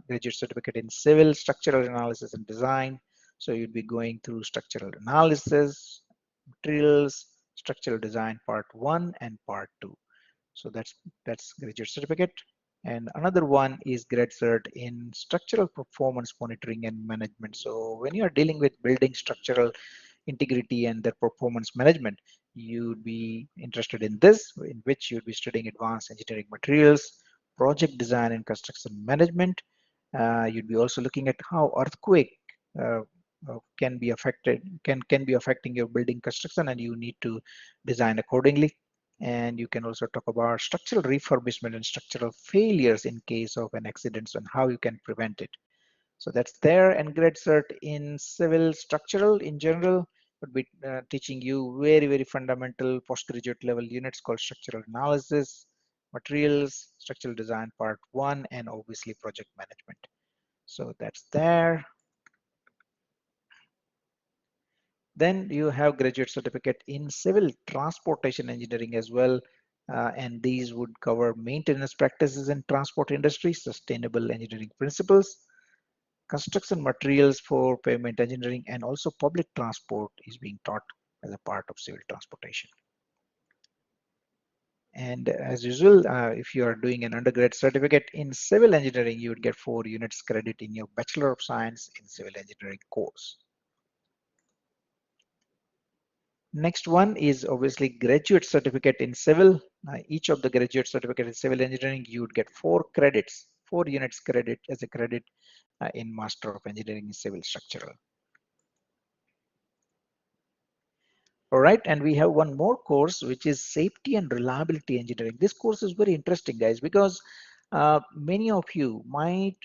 graduate certificate in civil, structural analysis and design. So you'd be going through structural analysis, materials, structural design part 1 and part 2. So that's graduate certificate. And another one is grad cert in structural performance monitoring and management. So when you are dealing with building structural integrity and their performance management, you'd be interested in this, in which you'd be studying advanced engineering materials, project design and construction management. You'd be also looking at how earthquake can be affecting your building construction, and you need to design accordingly. And you can also talk about structural refurbishment and structural failures in case of an accident and how you can prevent it. So that's there. And grad cert in civil structural in general would be teaching you very fundamental postgraduate level units called structural analysis, materials, structural design part 1, and obviously project management. So that's there. Then you have graduate certificate in civil transportation engineering as well. And these would cover maintenance practices in transport industry, sustainable engineering principles, construction materials for pavement engineering, and also public transport is being taught as a part of civil transportation. And as usual, if you are doing an undergrad certificate in civil engineering, you would get 4 units credit in your Bachelor of Science in Civil Engineering course. Next one is obviously graduate certificate in civil. Each of the graduate certificate in civil engineering, you would get 4 credits, 4 units credit as a credit in Master of Engineering in Civil Structural. All right, and we have one more course, which is safety and reliability engineering. This course is very interesting, guys, because many of you might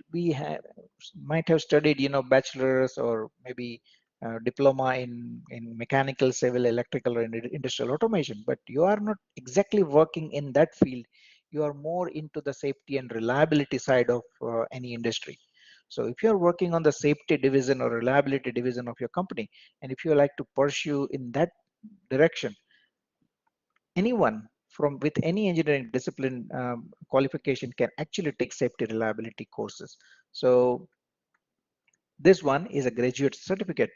have studied, bachelor's or maybe diploma in mechanical, civil, electrical, or industrial automation, but you are not exactly working in that field. You are more into the safety and reliability side of any industry. So if you're working on the safety division or reliability division of your company, and if you like to pursue in that direction, anyone from with any engineering discipline qualification can actually take safety reliability courses. So this one is a graduate certificate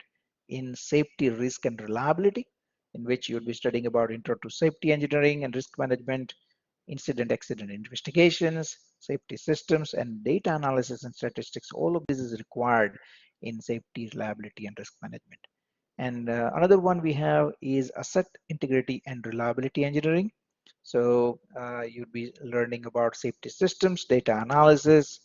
in safety, risk, and reliability, in which you would be studying about intro to safety engineering and risk management, incident accident investigations, safety systems, and data analysis and statistics. All of this is required in safety, reliability, and risk management. And another one we have is asset integrity and reliability engineering. So you'd be learning about safety systems, data analysis,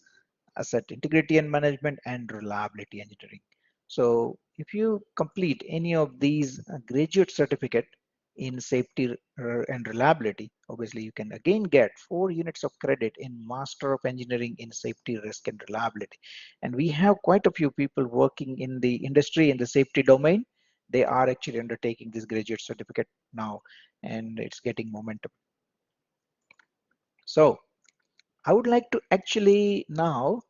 asset integrity and management, and reliability engineering. So if you complete any of these graduate certificate in safety and reliability, obviously you can again get 4 units of credit in Master of Engineering in Safety, Risk, and Reliability. And we have quite a few people working in the industry in the safety domain. They are actually undertaking this graduate certificate now, and it's getting momentum. So I would like to actually now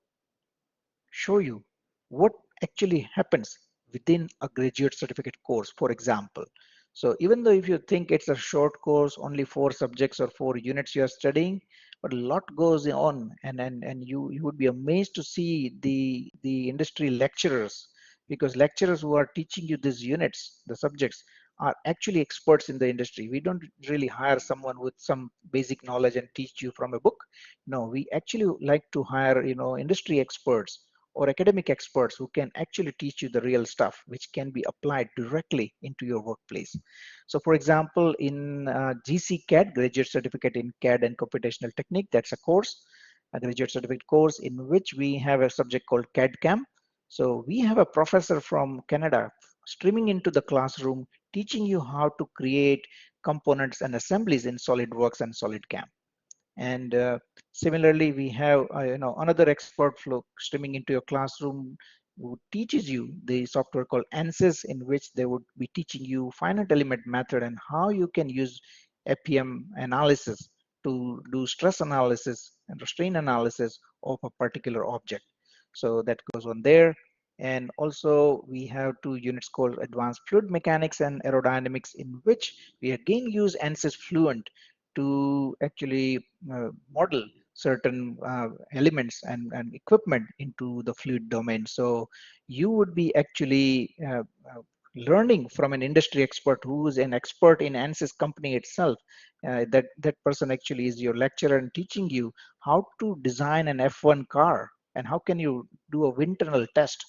show you what actually happens within a graduate certificate course, for example. So even though if you think it's a short course, only 4 subjects or 4 units you are studying, but a lot goes on, and you would be amazed to see the industry lecturers, because lecturers who are teaching you these units, the subjects, are actually experts in the industry. We don't really hire someone with some basic knowledge and teach you from a book. No, we actually like to hire, industry experts or academic experts who can actually teach you the real stuff, which can be applied directly into your workplace. So for example, in GC CAD, Graduate Certificate in CAD and Computational Technique, that's a course, a graduate certificate course in which we have a subject called CAD CAM. So we have a professor from Canada streaming into the classroom, teaching you how to create components and assemblies in SolidWorks and SolidCAM. And similarly, we have another expert flow streaming into your classroom who teaches you the software called ANSYS, in which they would be teaching you finite element method and how you can use FEM analysis to do stress analysis and strain analysis of a particular object. So that goes on there. And also we have 2 units called Advanced Fluid Mechanics and Aerodynamics, in which we again use ANSYS Fluent to actually model certain elements and equipment into the fluid domain. So you would be actually learning from an industry expert who is an expert in ANSYS company itself. That person actually is your lecturer and teaching you how to design an F1 car and how can you do a wind tunnel test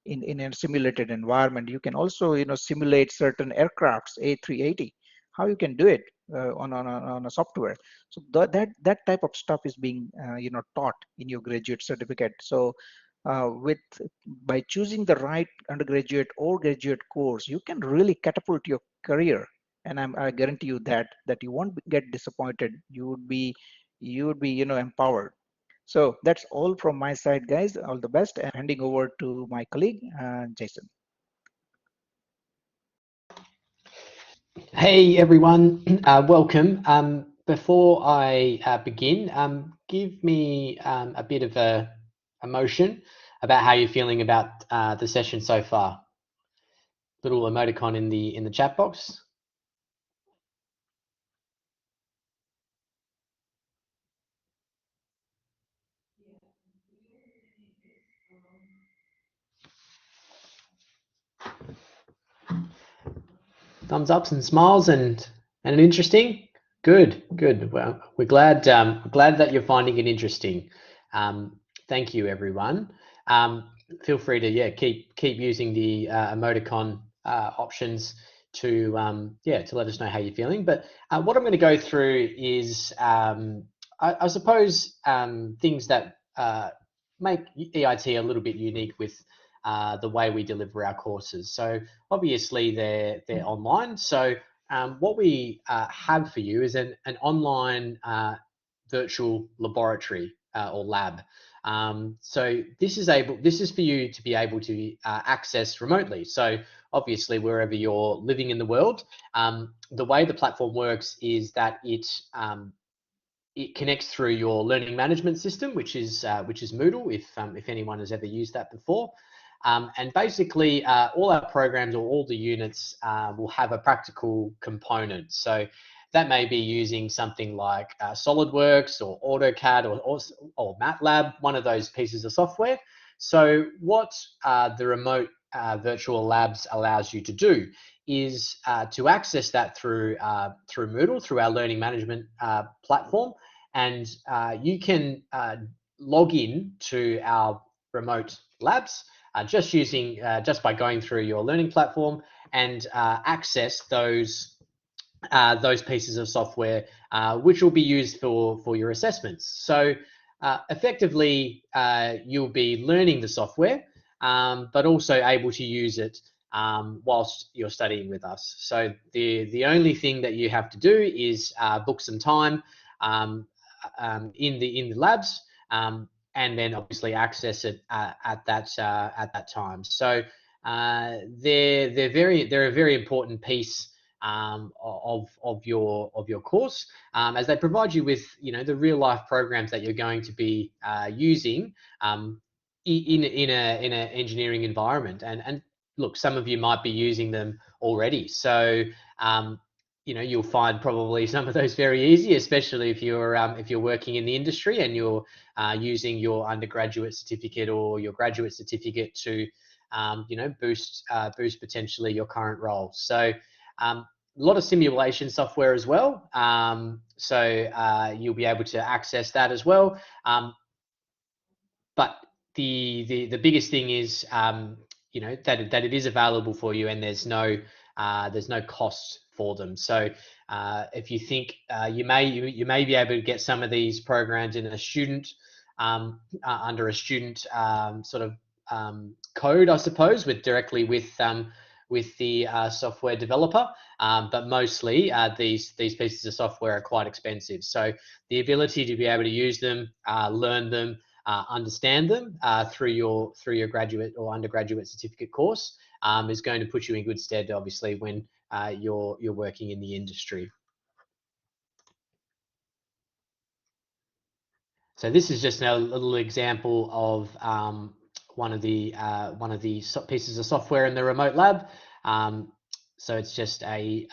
in a simulated environment. You can also simulate certain aircrafts, A380, how you can do it on a software. So that type of stuff is being taught in your graduate certificate. So by choosing the right undergraduate or graduate course, you can really catapult your career. And I guarantee you that you won't get disappointed. You would be empowered. So that's all from my side, guys. All the best. And handing over to my colleague, Jason. Hey everyone, welcome. Before I begin, give me a bit of a emotion about how you're feeling about the session so far. Little emoticon in the chat box. Thumbs ups and smiles and an interesting. Good. Well, we're glad that you're finding it interesting. Thank you, everyone. Feel free to keep using the emoticon options to let us know how you're feeling. But what I'm going to go through is I suppose things that make EIT a little bit unique with the way we deliver our courses. So obviously they're online. So what we have for you is an online virtual laboratory or lab. So this is for you to be able to access remotely. So obviously wherever you're living in the world, the way the platform works is that it connects through your learning management system, which is Moodle, if anyone has ever used that before. And basically, all our programs or all the units will have a practical component. So that may be using something like SolidWorks or AutoCAD or MATLAB, one of those pieces of software. So what the remote virtual labs allows you to do is to access that through Moodle, through our learning management platform, and you can log in to our remote labs just by going through your learning platform and access those pieces of software which will be used for your assessments. So effectively, you'll be learning the software, but also able to use it whilst you're studying with us. So the only thing that you have to do is book some time in the labs, and then obviously access it at that time. So they're a very important piece of your course, as they provide you with the real life programs that you're going to be using in an engineering environment. And look, some of you might be using them already, so you'll find probably some of those very easy, especially if you're working in the industry and you're using your undergraduate certificate or your graduate certificate to boost potentially your current role. So a lot of simulation software as well, so you'll be able to access that as well. But the biggest thing is that it is available for you, and there's no cost for them. So if you think you may be able to get some of these programs in a student under a student sort of code, I suppose, directly with the software developer, but mostly these pieces of software are quite expensive. So the ability to be able to use them, learn them, understand them through your graduate or undergraduate certificate course is going to put you in good stead, obviously, when you're working in the industry. So this is just a little example of one of the pieces of software in the remote lab. So it's just a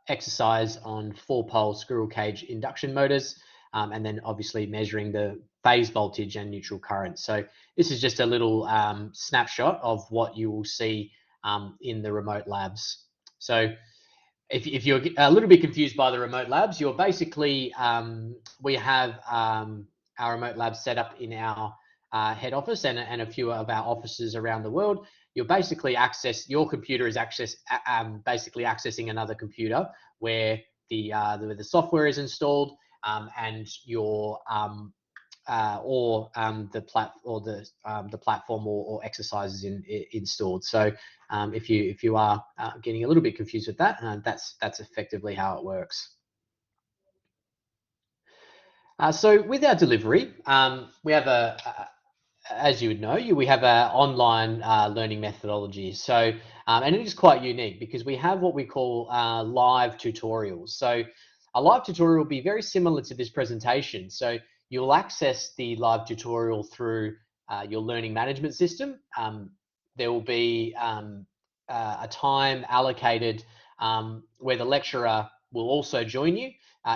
exercise on 4-pole squirrel cage induction motors, and then obviously measuring the phase voltage and neutral current. So this is just a little snapshot of what you will see in the remote labs. So if you're a little bit confused by the remote labs, you're basically, we have our remote labs set up in our head office and a few of our offices around the world. You're basically your computer is basically accessing another computer where the software is installed, and your the platform or exercises installed. So if you are getting a little bit confused with that, that's effectively how it works. So with our delivery, we have as you would know, we have an online learning methodology. So, and it is quite unique because we have what we call live tutorials. So a live tutorial will be very similar to this presentation. So you'll access the live tutorial through your learning management system. There will be a time allocated where the lecturer will also join you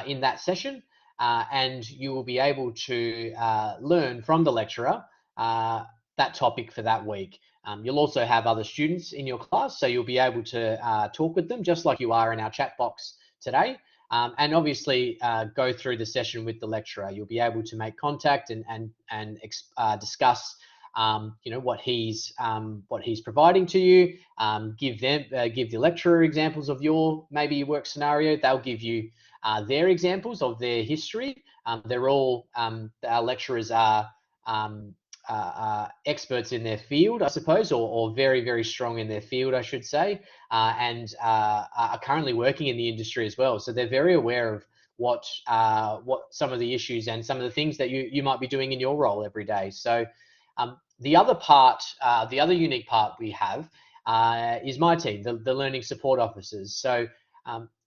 in that session, and you will be able to learn from the lecturer that topic for that week. You'll also have other students in your class, so you'll be able to talk with them just like you are in our chat box today, and obviously go through the session with the lecturer. You'll be able to make contact and discuss what he's providing to you. Give the lecturer examples of your maybe work scenario. They'll give you their examples of their history. They're all our lecturers are experts in their field, I suppose, or very, very strong in their field, I should say, and are currently working in the industry as well. So they're very aware of what some of the issues and some of the things that you might be doing in your role every day. So the other unique part we have is my team, the learning support officers. So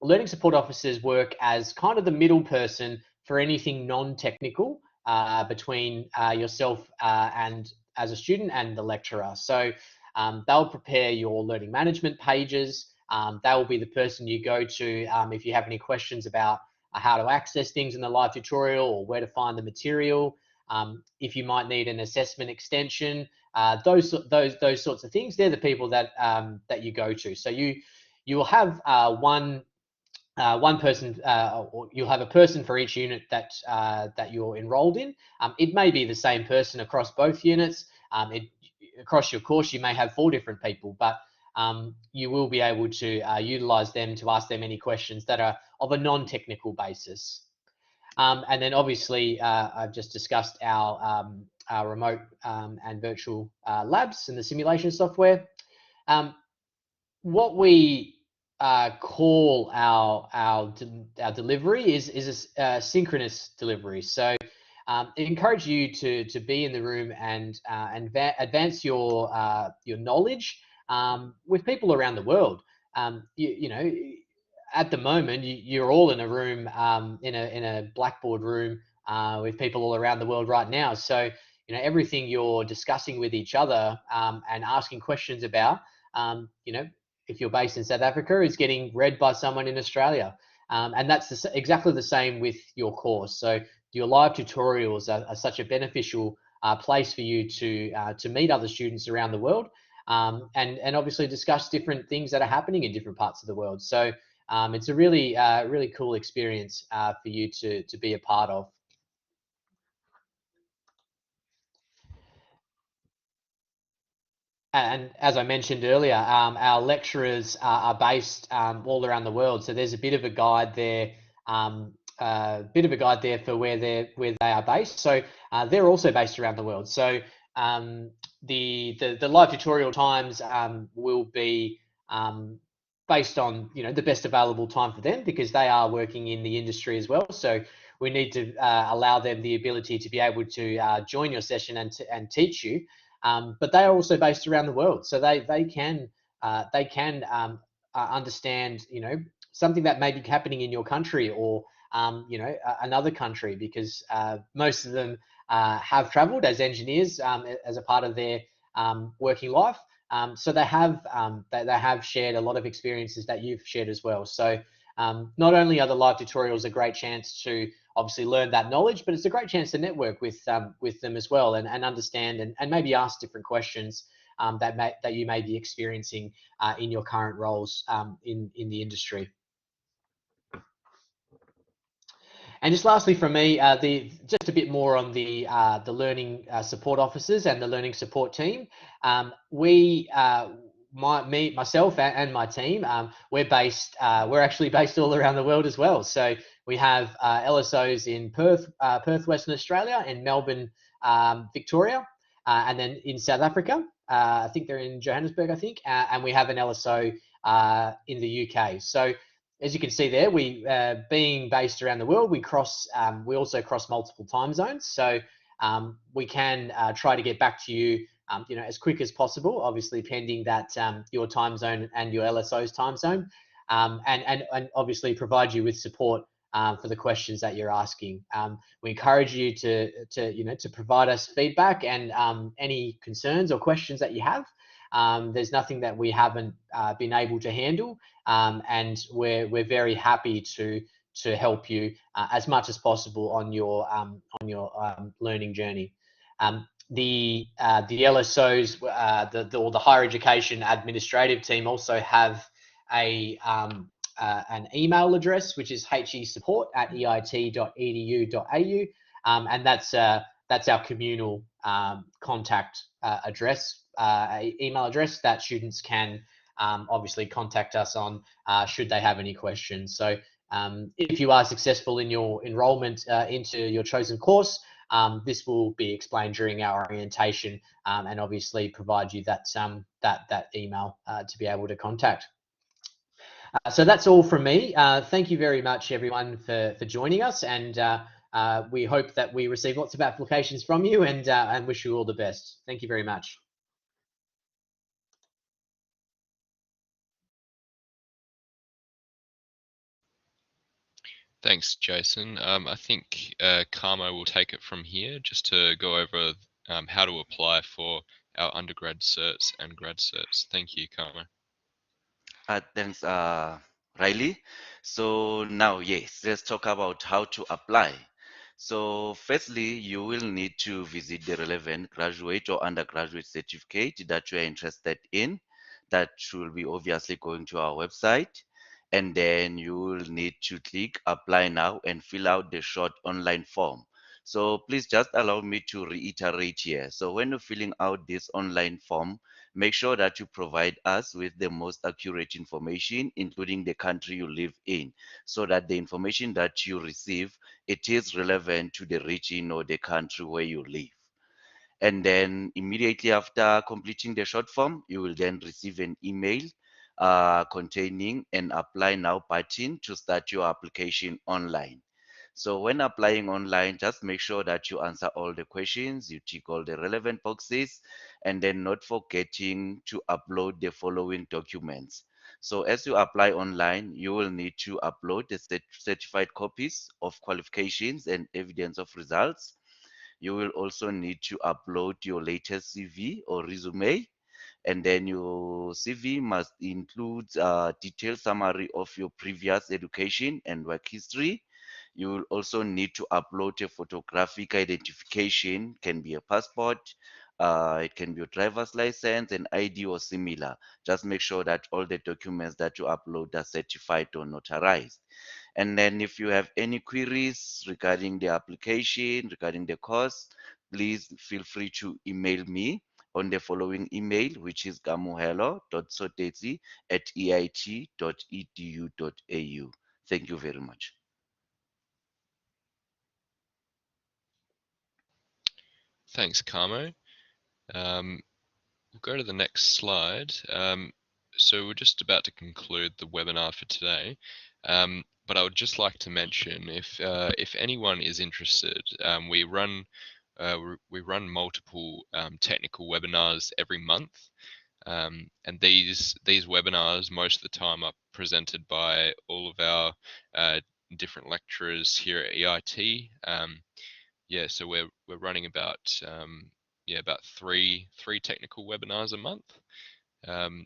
learning support officers work as kind of the middle person for anything non-technical between yourself and as a student and the lecturer. So they'll prepare your learning management pages. They will be the person you go to if you have any questions about how to access things in the live tutorial or where to find the material. If you might need an assessment extension, those sorts of things, they're the people that that you go to. So you will have one person, or you'll have a person for each unit that that you're enrolled in. It may be the same person across both units. Across your course, you may have 4 different people, but you will be able to utilize them to ask them any questions that are of a non-technical basis. And then obviously, I've just discussed our remote and virtual labs and the simulation software. What we call our delivery is a synchronous delivery. So it encourages you to be in the room and advance your knowledge with people around the world. You know, at the moment, you're all in a room in a Blackboard room with people all around the world right now. So you know, everything you're discussing with each other and asking questions about, you know, if you're based in South Africa, is getting read by someone in Australia. And that's exactly the same with your course. So your live tutorials are such a beneficial place for you to meet other students around the world and obviously discuss different things that are happening in different parts of the world. So it's a really, really cool experience for you to be a part of. And as I mentioned earlier, our lecturers are based all around the world. So there's a bit of a guide there, for where they are based. So they're also based around the world. So the live tutorial times will be based on, you know, the best available time for them, because they are working in the industry as well. So we need to allow them the ability to be able to join your session and teach you. But they are also based around the world, so they can understand, you know, something that may be happening in your country or you know, another country, because most of them have travelled as engineers as a part of their working life. So they have shared a lot of experiences that you've shared as well. So not only are the live tutorials a great chance to obviously learn that knowledge, but it's a great chance to network with them as well and understand and maybe ask different questions that you may be experiencing in your current roles in the industry. And just lastly from me, just a bit more on the learning support officers and the learning support team. Myself and my team, we're actually based all around the world as well. So we have LSOs in Perth, Western Australia, and Melbourne, Victoria, and then in South Africa. I think they're in Johannesburg, I think, and we have an LSO in the UK. So as you can see there, we being based around the world, we also cross multiple time zones. So we can try to get back to you, you know, as quick as possible, obviously pending that your time zone and your LSO's time zone, and obviously provide you with support for the questions that you're asking. We encourage you to provide us feedback and any concerns or questions that you have. There's nothing that we haven't been able to handle, and we're very happy to help you as much as possible on your learning journey. The LSOs, or the higher education administrative team, also have an email address, which is hesupport@eit.edu.au, and that's our communal contact address, email address that students can obviously contact us on should they have any questions. So if you are successful in your enrollment into your chosen course, this will be explained during our orientation, and obviously provide you that email to be able to contact. So that's all from me. Thank you very much, everyone, for joining us, and we hope that we receive lots of applications from you, and wish you all the best. Thank you very much. Thanks, Jason. I think Carmo will take it from here just to go over how to apply for our undergrad certs and grad certs. Thank you, Carmo. Thanks, Riley. So now, yes, let's talk about how to apply. So firstly, you will need to visit the relevant graduate or undergraduate certificate that you are interested in. That will be obviously going to our website. And then you will need to click apply now and fill out the short online form. So please just allow me to reiterate here. So when you're filling out this online form, make sure that you provide us with the most accurate information, including the country you live in, so that the information that you receive, it is relevant to the region or the country where you live. And then immediately after completing the short form, you will then receive an email containing an apply now button to start your application online. So when applying online, just make sure that you answer all the questions, you tick all the relevant boxes, and then not forgetting to upload the following documents. So as you apply online, you will need to upload the certified copies of qualifications and evidence of results. You will also need to upload your latest CV or resume, and then your CV must include a detailed summary of your previous education and work history. You will also need to upload a photographic identification, can be a passport, it can be your driver's license, an ID or similar. Just make sure that all the documents that you upload are certified or notarized. And then if you have any queries regarding the application, regarding the course, please feel free to email me on the following email, which is gamuhelo.soteti@eit.edu.au. Thank you very much. Thanks, Carmo. We'll go to the next slide. So we're just about to conclude the webinar for today, but I would just like to mention if anyone is interested, we run multiple technical webinars every month, and these webinars most of the time are presented by all of our different lecturers here at EIT. Yeah, so we're running about about three technical webinars a month.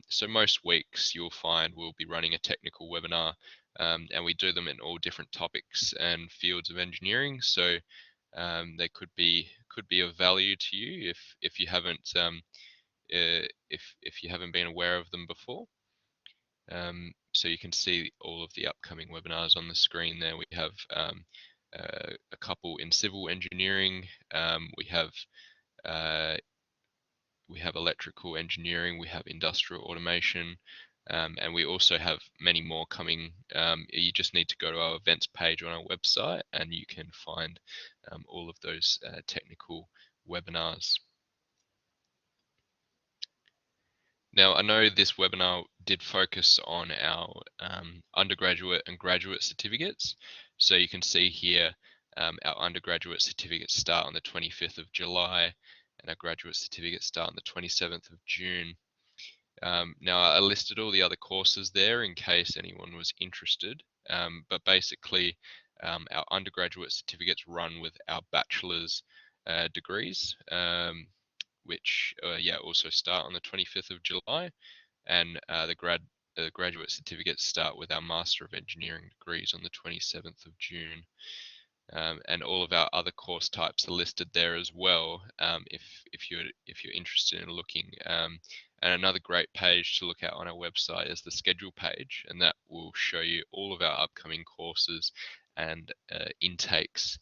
So most weeks you'll find we'll be running a technical webinar, and we do them in all different topics and fields of engineering. So they could be of value to you if you haven't if you haven't been aware of them before. So you can see all of the upcoming webinars on the screen there. We have a couple in civil engineering. We have electrical engineering. We have industrial automation, and we also have many more coming. You just need to go to our events page on our website, and you can find all of those technical webinars. Now, I know this webinar did focus on our undergraduate and graduate certificates. So you can see here our undergraduate certificates start on the 25th of July and our graduate certificates start on the 27th of June. Now, I listed all the other courses there in case anyone was interested, but basically our undergraduate certificates run with our bachelor's degrees, which also start on the 25th of July, and the graduate certificates start with our Master of Engineering degrees on the 27th of June. And all of our other course types are listed there as well, if you're interested in looking. And another great page to look at on our website is the schedule page, and that will show you all of our upcoming courses and intakes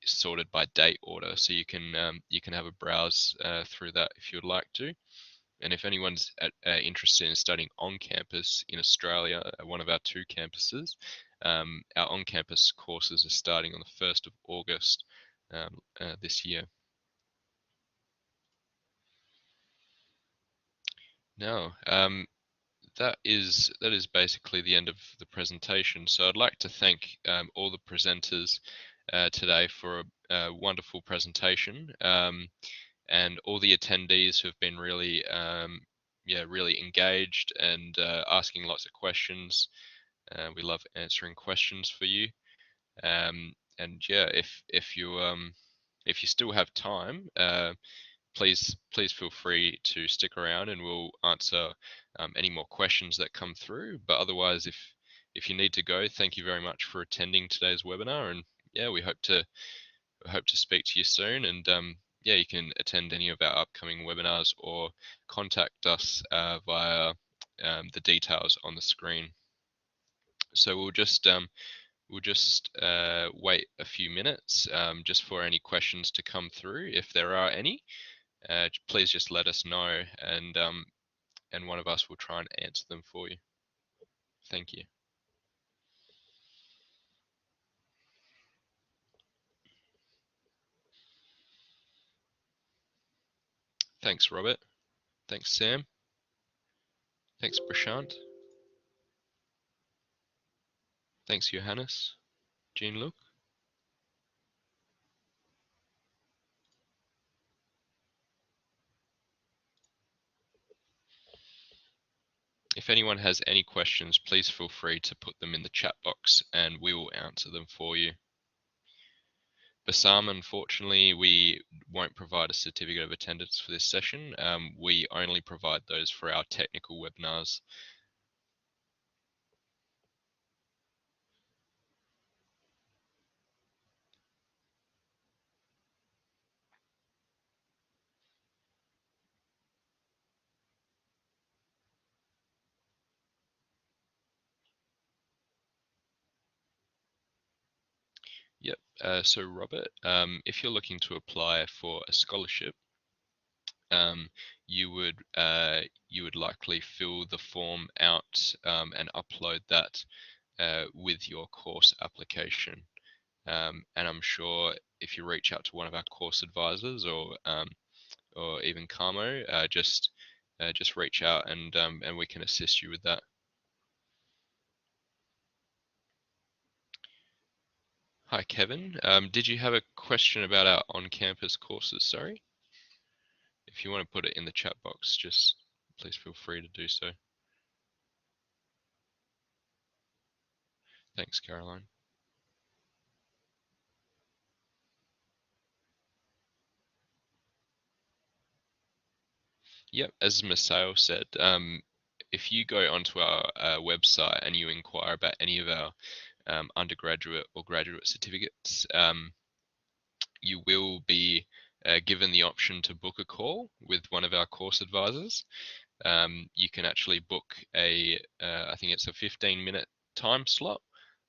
sorted by date order, so you can have a browse through that if you'd like to. And if anyone's interested in studying on campus in Australia at one of our 2 campuses, our on-campus courses are starting on the 1st of August this year. Now, that is basically the end of the presentation. So I'd like to thank all the presenters today for a wonderful presentation, and all the attendees who have been really really engaged and asking lots of questions. We love answering questions for you, and yeah, if you still have time, please feel free to stick around, and we'll answer any more questions that come through. But otherwise, if you need to go, thank you very much for attending today's webinar, and yeah, we hope to speak to you soon. And yeah, you can attend any of our upcoming webinars or contact us via the details on the screen. So we'll just wait a few minutes just for any questions to come through. If there are any, please just let us know, and one of us will try and answer them for you. Thank you. Thanks, Robert. Thanks, Sam. Thanks, Prashant. Thanks, Johannes. Jean-Luc. If anyone has any questions, please feel free to put them in the chat box and we will answer them for you. Bassam, unfortunately, we won't provide a certificate of attendance for this session. We only provide those for our technical webinars. Yep. So Robert, if you're looking to apply for a scholarship, you would likely fill the form out and upload that with your course application. And I'm sure if you reach out to one of our course advisors or even Camo, just reach out and we can assist you with that. Hi, Kevin. Did you have a question about our on-campus courses? Sorry. If you want to put it in the chat box, just please feel free to do so. Thanks, Caroline. Yep, as Masao said, if you go onto our website and you inquire about any of our undergraduate or graduate certificates, you will be given the option to book a call with one of our course advisors. You can actually book a, I think it's a 15-minute time slot,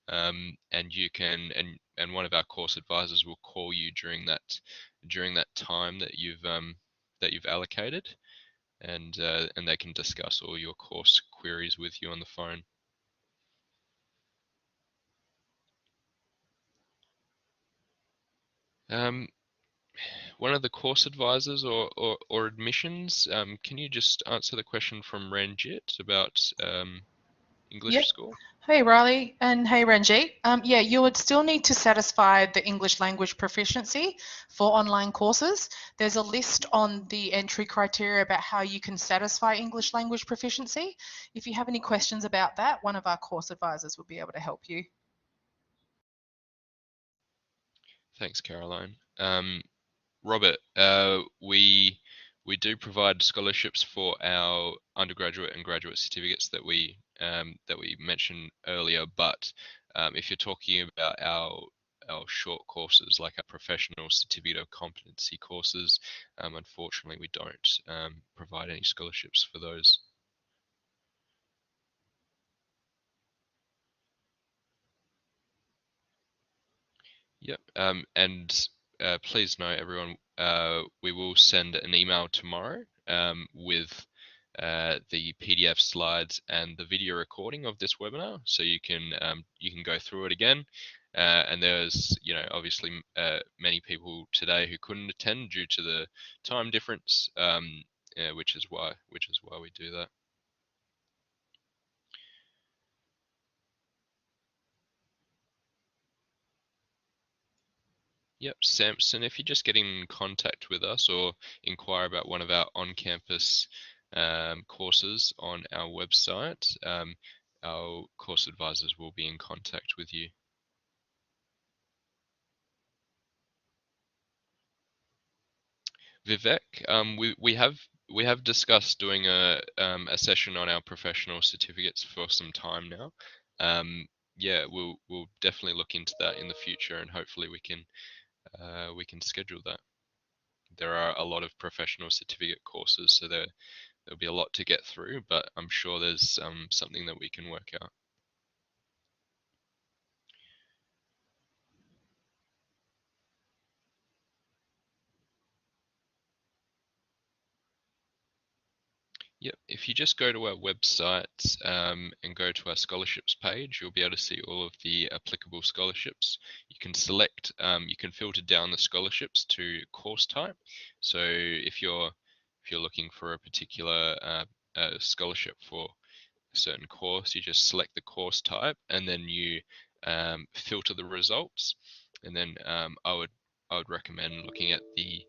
and you can, and one of our course advisors will call you during that time that you've allocated, and they can discuss all your course queries with you on the phone. One of the course advisors or admissions, can you just answer the question from Ranjit about English Yep. score? Hey Riley, and hey Ranjit. Yeah, you would still need to satisfy the English language proficiency for online courses. There's a list on the entry criteria about how you can satisfy English language proficiency. If you have any questions about that, one of our course advisors will be able to help you. Thanks, Caroline. Robert, we do provide scholarships for our undergraduate and graduate certificates that we mentioned earlier. But if you're talking about our short courses, like our professional certificate of competency courses, unfortunately we don't provide any scholarships for those. Yep, and please note, everyone, we will send an email tomorrow with the PDF slides and the video recording of this webinar, so you can go through it again. And there's, obviously many people today who couldn't attend due to the time difference, which is why we do that. Yep, Samson, if you're just getting in contact with us or inquire about one of our on-campus courses on our website, our course advisors will be in contact with you. Vivek, we have discussed doing a session on our professional certificates for some time now. Yeah, we'll definitely look into that in the future, and hopefully we can schedule that. There are a lot of professional certificate courses, so there'll be a lot to get through, but I'm sure there's something that we can work out. Yep, if you just go to our website and go to our scholarships page, you'll be able to see all of the applicable scholarships. You can select, you can filter down the scholarships to course type. So if you're looking for a particular scholarship for a certain course, you just select the course type and then you filter the results. And then I would recommend looking at the